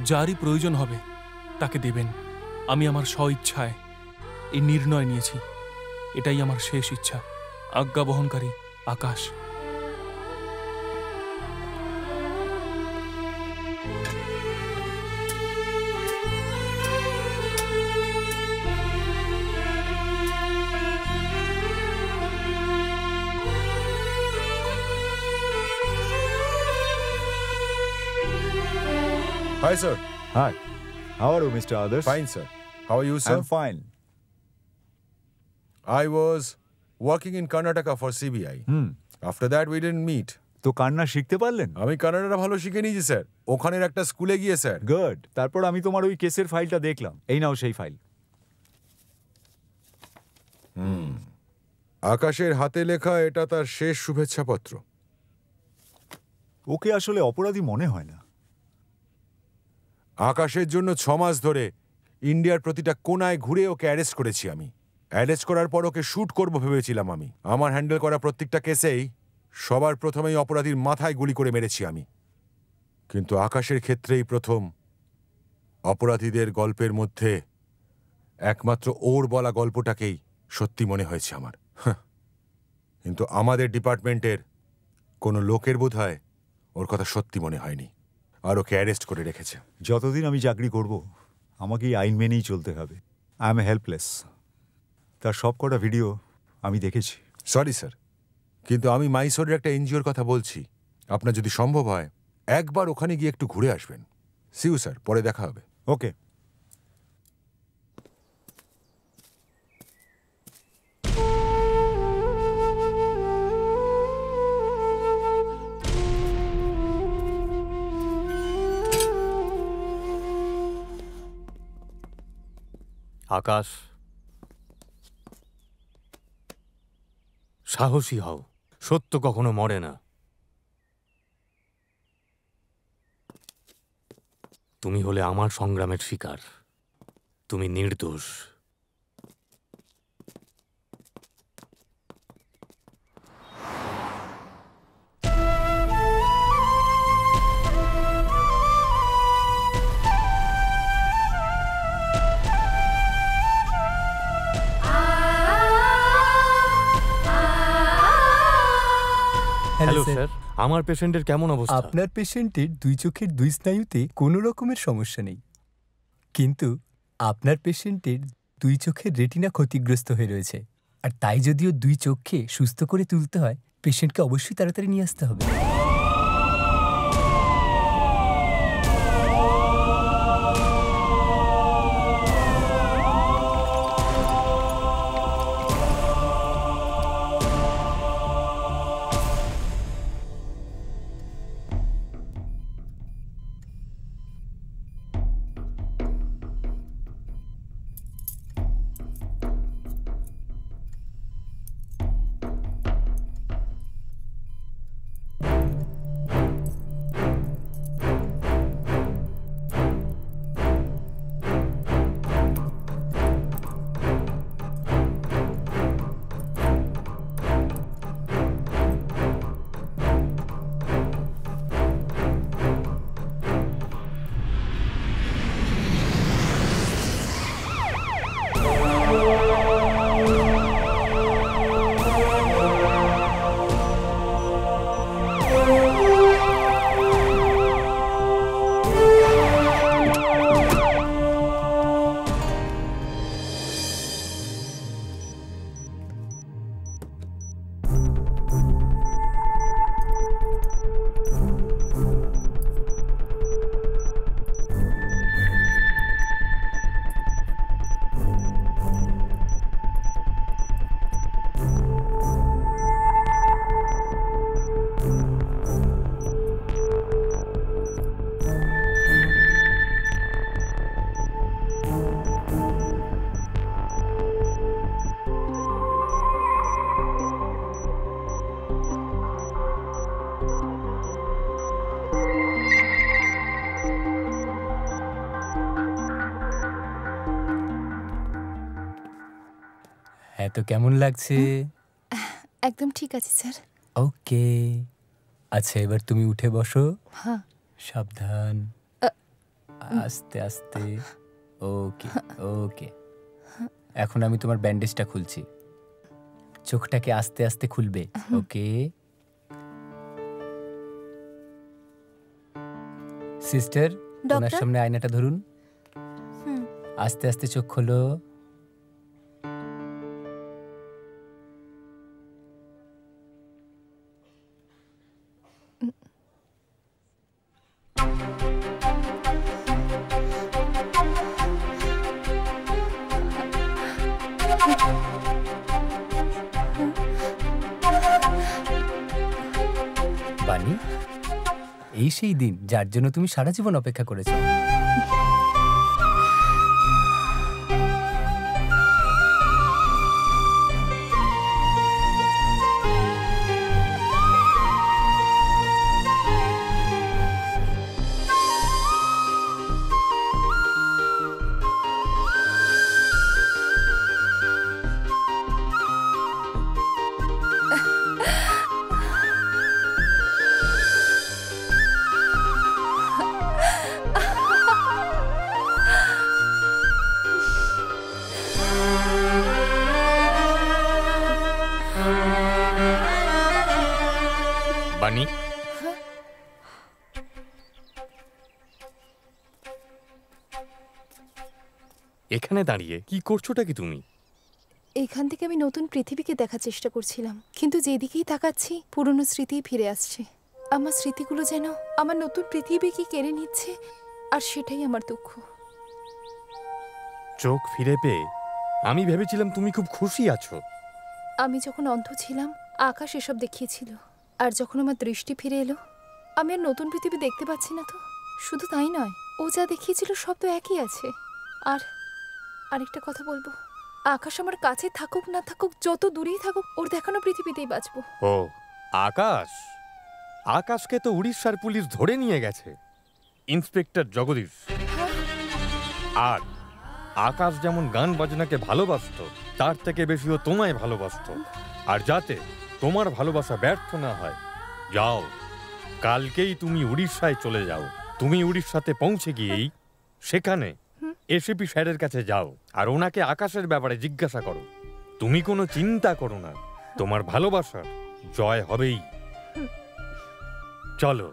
যারই প্রয়োজন হবে তাকে দেবেন। আমি আমার স্বইচ্ছায় এই নির্ণয় নিয়েছি। এটাই আমার শেষ ইচ্ছা। আজ্ঞা বহনকারী আকাশ। Hi, sir. Hi. How are you, Mr. Adarsh? Fine, sir. How are you, sir? I'm fine. I was working in Karnataka for CBI. After that, we didn't meet. তো কান্না শিখতে পারলেন? আমি কান্নাটা ভালো শিখে নিয়েছি স্যার, ওখানের একটা স্কুলে গিয়ে স্যার। গুড। তারপর আমি তোমার ওই কেসের ফাইলটা দেখলাম। এই নাও সেই ফাইল। আকাশের হাতে লেখা এটা তার শেষ শুভেচ্ছাপত্র। ওকে আসলে অপরাধী মনে হয় না। আকাশের জন্য 6 মাস ধরে ইন্ডিয়ার প্রতিটা কোনায় ঘুরে ওকে অ্যারেস্ট করেছি আমি। অ্যারেস্ট করার পর ওকে শ্যুট করবো ভেবেছিলাম আমি। আমার হ্যান্ডেল করা প্রত্যেকটা কেসেই সবার প্রথমেই অপরাধীর মাথায় গুলি করে মেরেছি আমি। কিন্তু আকাশের ক্ষেত্রেই প্রথম অপরাধীদের গল্পের মধ্যে একমাত্র ওর বলা গল্পটাকেই সত্যি মনে হয়েছে আমার। কিন্তু আমাদের ডিপার্টমেন্টের কোনো লোকের বোধহয় ওর কথা সত্যি মনে হয়নি, আর ওকে অ্যারেস্ট করে রেখেছে। যতদিন আমি চাকরি করব আমাকে এই আইন মেনেই চলতে হবে। I am helpless. তার সব কটা ভিডিও আমি দেখেছি। সরি স্যার, কিন্তু আমি মাইসোরের একটা এনজিওর কথা বলছি। আপনার যদি সম্ভব হয় একবার ওখানে গিয়ে একটু ঘুরে আসবেন। সি ইউ স্যার, পরে দেখা হবে। ওকে। আকাশ, সাহসী হও। সত্য কখনো মরে না। তুমি হলে আমার সংগ্রামের শিকার। তুমি নির্দোষ। হ্যালো স্যার, আমার পেশেন্টের কেমন অবস্থা? আপনার পেশেন্টের 2 চোখের 2 স্নায়ুতে কোনো রকমের সমস্যা নেই, কিন্তু আপনার পেশেন্টের 2 চোখের রেটিনা ক্ষতিগ্রস্ত হয়ে রয়েছে। আর তাই যদিও 2 চোখকে সুস্থ করে তুলতে হয়, পেশেন্টকে অবশ্যই তাড়াতাড়ি নিয়ে আসতে হবে। হ্যাঁ, তো কেমন লাগছে? একদম ঠিক আছে স্যার। ওকে, আচ্ছা এবার তুমি উঠে বসো। হ্যাঁ। সাবধান, আস্তে আস্তে। ওকে ওকে, এখন আমি তোমার ব্যান্ডেজটা খুলছি। চোখটাকে আস্তে আস্তে খুলবে। ওকে সিস্টার, ওনার সামনে আয়নাটা ধরুন। আস্তে আস্তে চোখ খোলো। বানি, এই সেই দিন যার জন্য তুমি সারা জীবন অপেক্ষা করেছো। বানি, এখানে দাঁড়িয়ে কি করছোটা কি তুমি? এখান থেকে আমি নতুন পৃথিবীকে দেখার চেষ্টা করছিলাম, কিন্তু যেদিকেই তাকাচ্ছি পুরনো স্মৃতিই ফিরে আসছে। আমার স্মৃতিগুলো যেন আমার নতুন পৃথিবীকে কেড়ে নিচ্ছে, আর সেটাই আমার দুঃখ। চোখ ফিরে পেয়ে আমি ভেবেছিলাম তুমি খুব খুশি আছো। আমি যখন অন্ধ ছিলাম আকাশ এসব দেখিয়েছিল, আর যখন আমার দৃষ্টি ফিরে এলো আমি আর নতুন পৃথিবী দেখতে পাচ্ছি না। তো শুধু তাই নয়, ও যা দেখিয়েছিল সব তো একই আছে। আর আরেকটা কথা বলবো, আকাশ আমার কাছে থাকুক না থাকুক, যত দূরেই থাকুক, ওর দেখানো পৃথিবীতেই বাঁচবো। ও আকাশ, আকাশকে তো উড়িষ্যার পুলিশ ধরে নিয়ে গেছে, ইন্সপেক্টর জগদীশ। আর আকাশ যেমন গান বাজনাকে ভালোবাসতো, তার থেকে বেশিও তোমায় ভালোবাসতো। আর যাতে তোমার ভালোবাসা ব্যর্থ না হয়, যাও কালকেই তুমি উড়িষ্যায় চলে যাও। তুমি উড়িষ্যাতে পৌঁছে গিয়েই সেখানে এসিপি স্যারের কাছে যাও, আর ওনাকে আকাশের ব্যাপারে জিজ্ঞাসা করো। তুমি কোনো চিন্তা করো না, তোমার ভালোবাসার জয় হবেই। চলো।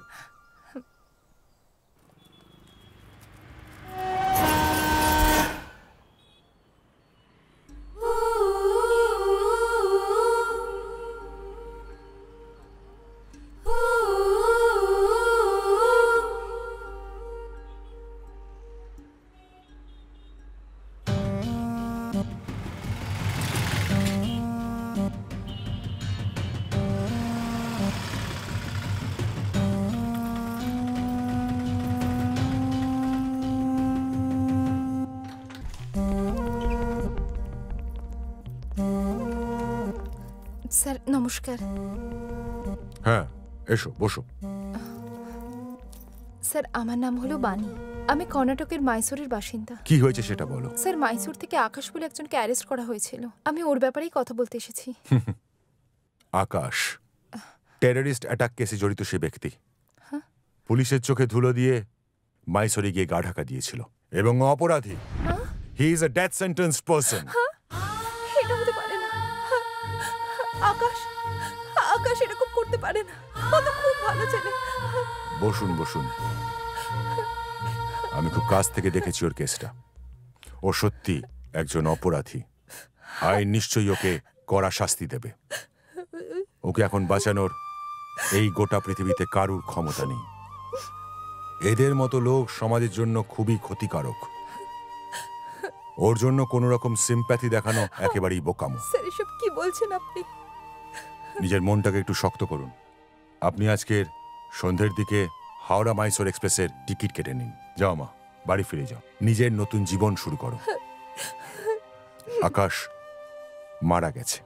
স্যার নমস্কার। হ্যাঁ এসো বসো। স্যার আমার নাম হলো বাণী, আমি কর্ণাটকের মাইসোরের বাসিন্দা। কি হয়েছে সেটা বলো। স্যার মাইসোর থেকে আকাশ বলে একজনকে অ্যারেস্ট করা হয়েছিল, আমি ওর ব্যাপারেই কথা বলতে এসেছি। আকাশ টেররিস্ট অ্যাটাক কেসে জড়িত সে ব্যক্তি। পুলিশের চোখে ধুলো দিয়ে মাইসোরে গিয়ে গা ঢাকা দিয়েছিল এবং অপরাধী। He is a death sentenced person. এটা হতে পারে না। আকাশ আকাশ এরকম করতে পারে না, ও তো খুব ভালো ছেলে। বসুন বসুন, আমি খুব কাছ থেকে দেখেছি ওর কেসটা। ও সত্যি একজন অপরাধী, আইন নিশ্চয়ই ওকে কড়া শাস্তি দেবে। ওকে এখন বাঁচানোর এই গোটা পৃথিবীতে কারুর ক্ষমতা নেই। এদের মতো লোক সমাজের জন্য খুবই ক্ষতিকারক। ওর জন্য কোনো রকম সিম্প্যাথি দেখানো একেবারেই বোকামো। স্যার এসব কি বলছেন আপনি? নিজের মনটাকে একটু শক্ত করুন। আপনি আজকের সন্ধ্যের দিকে হাওড়া মাইসোর এক্সপ্রেসের টিকিট কেটে নিন। যাও মা, বাড়ি ফিরে যাও, নিজের নতুন জীবন শুরু করো। আকাশ মারা গেছে।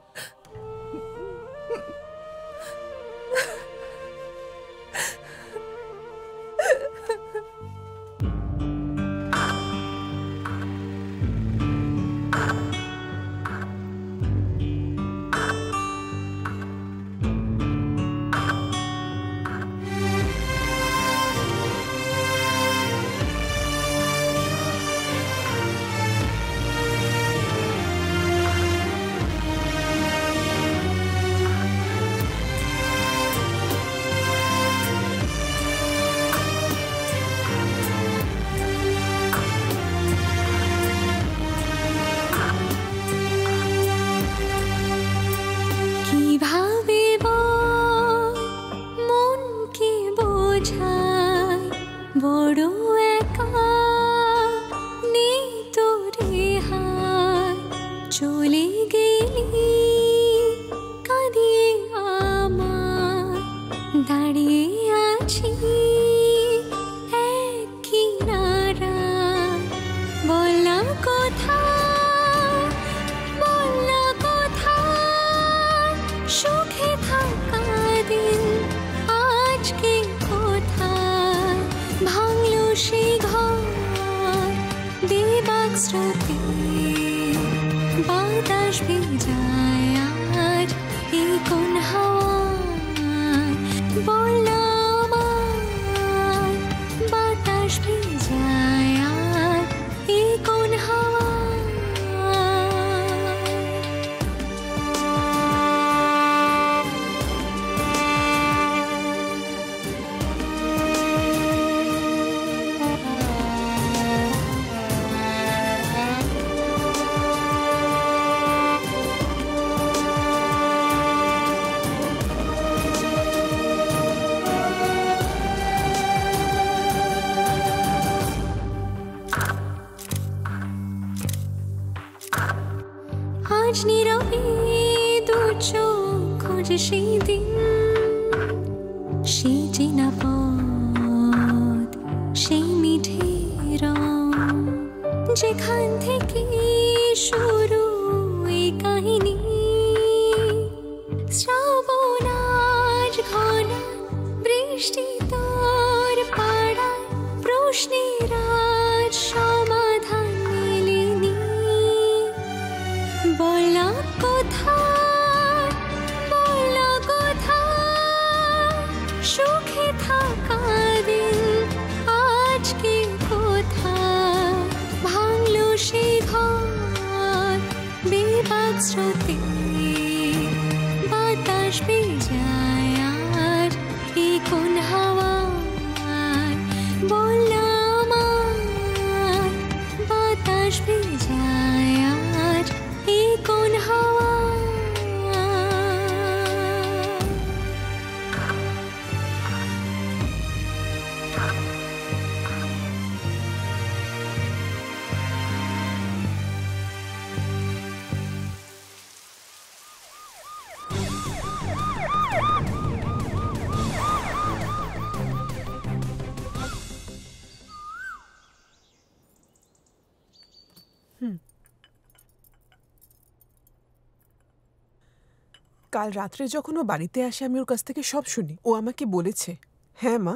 কাল রাত্রে যখন ও বাড়িতে আসে আমি ওর কাছ থেকে সব শুনি। ও আমাকে বলেছে। হ্যাঁ মা,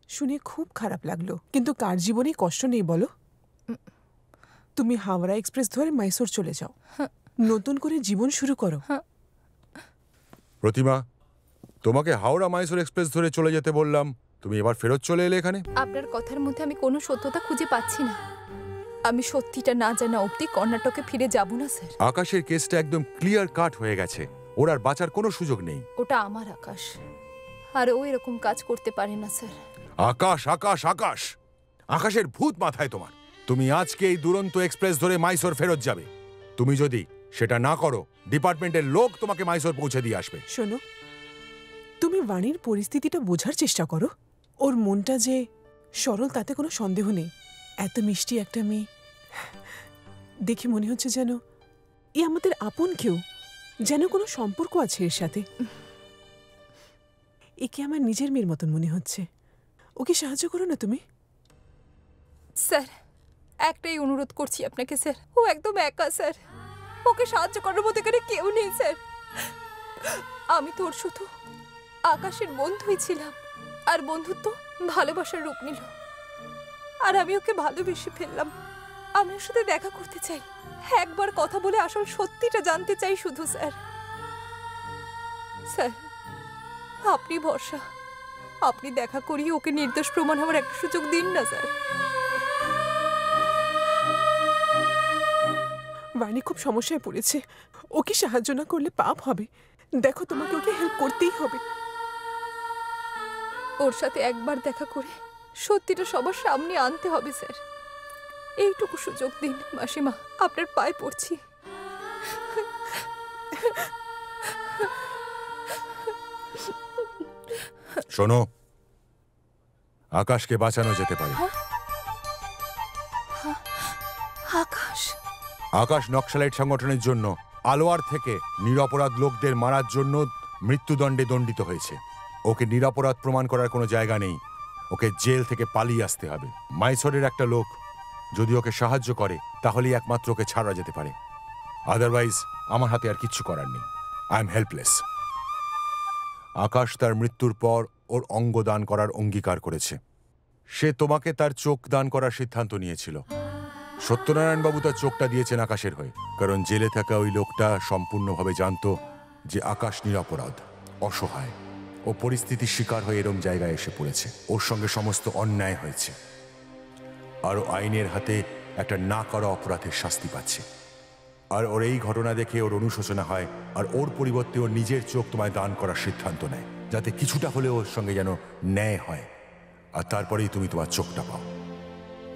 শুনে খুব খারাপ লাগলো, কিন্তু কার জীবনে কষ্ট নেই বলো? তুমি হাওড়া এক্সপ্রেস ধরে মাইসোর চলে যাও, নতুন করে জীবন শুরু করো। প্রতিমা, তোমাকে হাওড়া মাইসোর এক্সপ্রেস ধরে চলে যেতে বললাম, তুমি এবার ফেরত চলে এলে এখানে? আপনার কথার মধ্যে আমি কোনো সত্যতা খুঁজে পাচ্ছি না। আমি সত্যিটা না জানা অবধি কর্ণাটকে ফিরে যাব না স্যার। আকাশের কেসটা একদম ক্লিয়ার কাট হয়ে গেছে, ওর আর বাঁচার কোনো সুযোগ নেই। ওটা আমার আকাশ, আর ও এরকম কাজ করতে পারে না স্যার। আকাশ আকাশ আকাশ, আকাশের ভূত মাথায় তোমার। তুমি আজকে এই দুরন্ত এক্সপ্রেস ধরে মাইসোর ফেরত যাবে। তুমি যদি সেটা না করো, ডিপার্টমেন্টের লোক তোমাকে মাইসোর পৌঁছে দিয়ে আসবে। শোনো, তুমি বাণীর পরিস্থিতিটা বোঝার চেষ্টা করো। ওর মনটা যে সরল তাতে কোনো সন্দেহ নেই। এত মিষ্টি একটা মেয়ে দেখে মনে হচ্ছে যেন এ আমাদের আপন কেউ, যেন কোনো সম্পর্ক আছে এর সাথে। একে আমার নিজের মেয়ের মতন মনে হচ্ছে। ওকে সাহায্য করো না তুমি। স্যার, একটাই অনুরোধ করছি আপনাকে স্যার, ও একদম একা স্যার। ওকে সাহায্য করার মতো এখানে কেউ নেই স্যার। আমি তোর শুধু আকাশের বন্ধুই ছিলাম, আর বন্ধুত্ব ভালোবাসার রূপ নিল, আর আমি ওকে ভালোবেসে ফেললাম। আমি ওর সাথে দেখা করতে চাই, একবার কথা বলে আসল সত্যিটা জানতে চাই শুধু স্যার। স্যার, আপনি ভরসা, আপনি দেখা করিয়ে ওকে নির্দোষ প্রমাণ হওয়ার একটা সুযোগ দিন না স্যার। বাণী খুব সমস্যায় পড়েছে, ওকে সাহায্য না করলে পাপ হবে। দেখো, তোমাকে ওকে হেল্প করতেই হবে। ওর সাথে একবার দেখা করে সত্যিটা সবার সামনে আনতে হবে স্যার। এইটুকু সুযোগ দিন মাসিমা, আপনার পায়ে পড়ছি। শোনো, আকাশকে বাঁচানো যেতে পারে। আকাশ? আকাশ নক্সালাইট সংগঠনের জন্য আলোয়ার থেকে নিরপরাধ লোকদের মারার জন্য মৃত্যুদণ্ডে দণ্ডিত হয়েছে। ওকে নিরপরাধ প্রমাণ করার কোনো জায়গা নেই, ওকে জেল থেকে পালিয়ে আসতে হবে। মাইসোরের একটা লোক যদি ওকে সাহায্য করে তাহলেই একমাত্র ওকে ছাড়া যেতে পারে। আদারওয়াইজ আমার হাতে আর কিচ্ছু করার নেই। I am helpless. আকাশ তার মৃত্যুর পর ওর অঙ্গ দান করার অঙ্গীকার করেছে। সে তোমাকে তার চোখ দান করার সিদ্ধান্ত নিয়েছিল। সত্যনারায়ণবাবু তার চোখটা দিয়েছেন আকাশের হয়ে, কারণ জেলে থাকা ওই লোকটা সম্পূর্ণভাবে জানত যে আকাশ নিরপরাধ, অসহায়। ও পরিস্থিতির শিকার হয়ে এরম জায়গায় এসে পড়েছে। ওর সঙ্গে সমস্ত অন্যায় হয়েছে, আর ও আইনের হাতে একটা না করা অপরাধের শাস্তি পাচ্ছে। আর ওর এই ঘটনা দেখে ওর অনুশোচনা হয়, আর ওর পরিবর্তে ওর নিজের চোখ তোমায় দান করার সিদ্ধান্ত নেয়, যাতে কিছুটা হলেও ওর সঙ্গে যেন ন্যায় হয়, আর তারপরেই তুমি তোমার চোখটা পাও।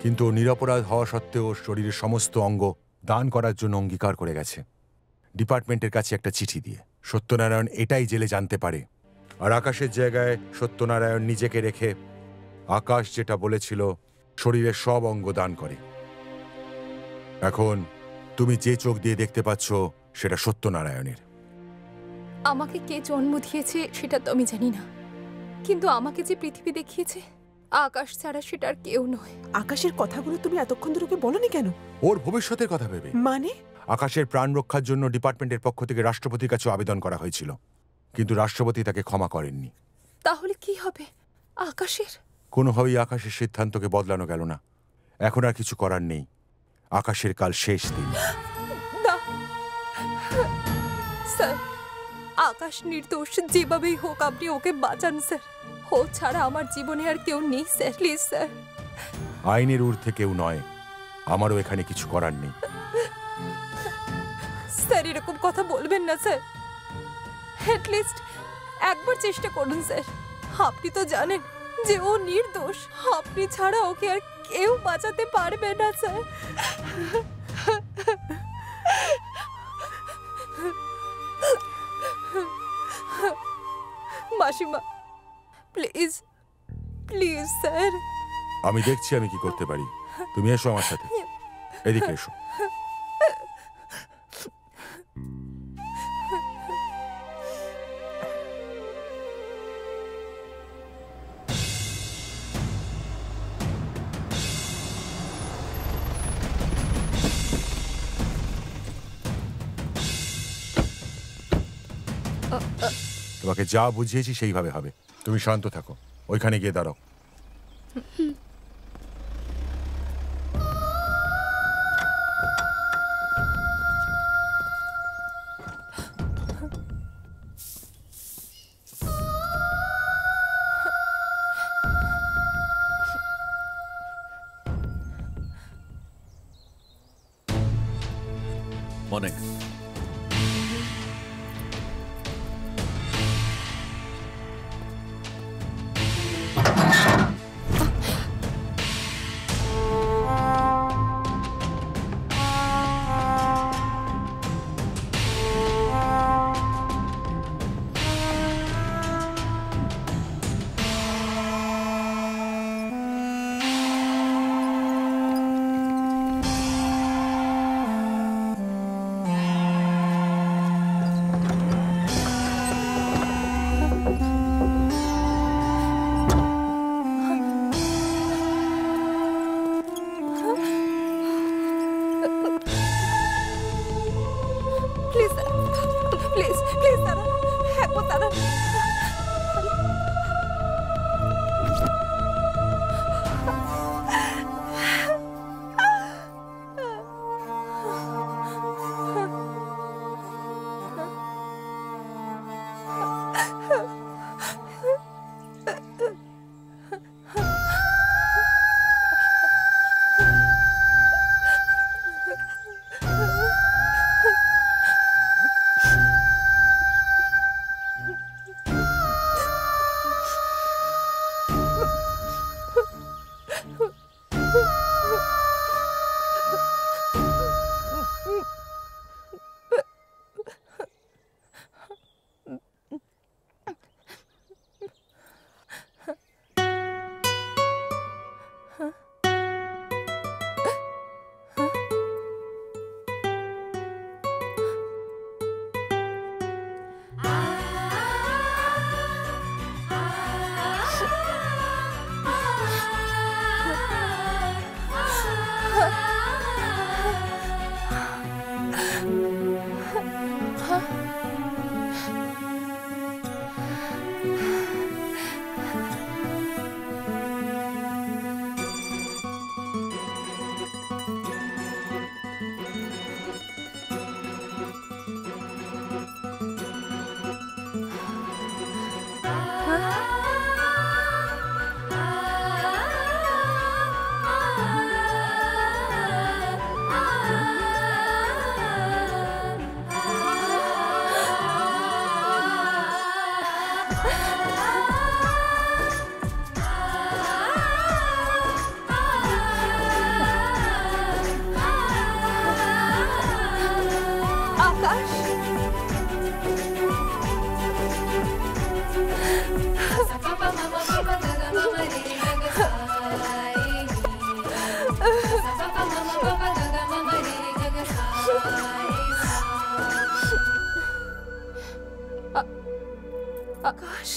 কিন্তু ও নিরপরাধ হওয়া সত্ত্বেও ওর শরীরের সমস্ত অঙ্গ দান করার জন্য অঙ্গীকার করে গেছে, ডিপার্টমেন্টের কাছে একটা চিঠি দিয়ে। সত্যনারায়ণ এটাই জেলে জানতে পারে, আর আকাশের জায়গায় সত্যনারায়ণ নিজেকে রেখে আকাশ যেটা বলেছিল শরীরের সব অঙ্গ দান করে। এখন তুমি যে চোখ দিয়ে দেখতে পাচ্ছ সেটা সত্যনারায়ণের। আমাকে কে জন্ম দিয়েছে সেটা তো আমি জানি না, কিন্তু আমাকে যে পৃথিবী দেখিয়েছে আকাশ ছাড়া সেটা আর কেউ নয়। আকাশের কথাগুলো তুমি এতক্ষণ ধরে ওকে বলনি কেন? ওর ভবিষ্যতের কথা ভেবে। মানে? আকাশের প্রাণ রক্ষার জন্য ডিপার্টমেন্টের পক্ষ থেকে রাষ্ট্রপতির কাছে আবেদন করা হয়েছিল, কিন্তু রাষ্ট্রপতি তাকে ক্ষমা করেননি। তাহলে কি হবে আকাশের? কোনোভাবেই আকাশের সিদ্ধান্তকে বদলানো গেল না। এখন আর কিছু করার নেই। আকাশের কাল শেষ দিন। না স্যার, আকাশ নির্দোষ, যেভাবেই হোক আপনি ওকে বাঁচান স্যার। ও ছাড়া আমার জীবনে আর কেউ নেই স্যার, প্লিজ স্যার। আইনের ঊর্ধ্বে কেউ নয়, আমারও এখানে কিছু করার নেই। স্যার, এরকম কথা বলবেন না স্যার। অ্যাটলিস্ট একবার চেষ্টা করুন স্যার। আপনি তো জানেন যে ও নির্দোষ, আপনি ছাড়া ওকে আর কেউ বাঁচাতে পারবে না স্যার। মাসিমা, প্লিজ প্লিজ স্যার। আমি দেখছি আমি কি করতে পারি। তুমি এসো আমার সাথে, এদিকে এসো। তোমাকে যা বুঝিয়েছি সেইভাবে হবে। তুমি শান্ত থাকো, ওইখানে গিয়ে দাঁড়াও। অনেক আকাশ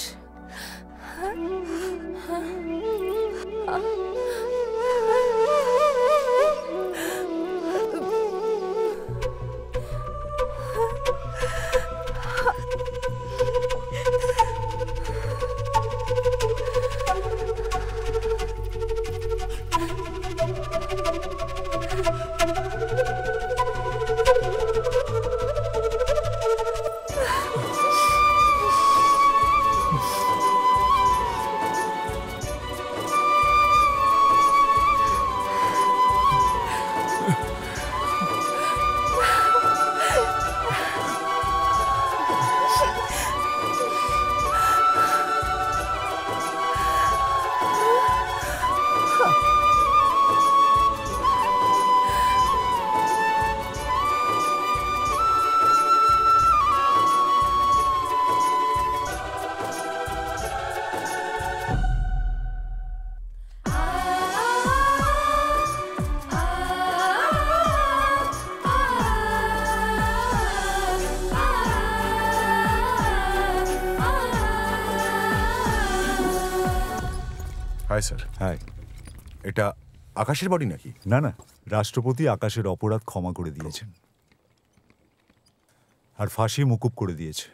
হাই স্যার। হাই, এটা আকাশের বডি নাকি? না না, রাষ্ট্রপতি আকাশের অপরাধ ক্ষমা করে দিয়েছেন আর ফাঁসি মুকুব করে দিয়েছে।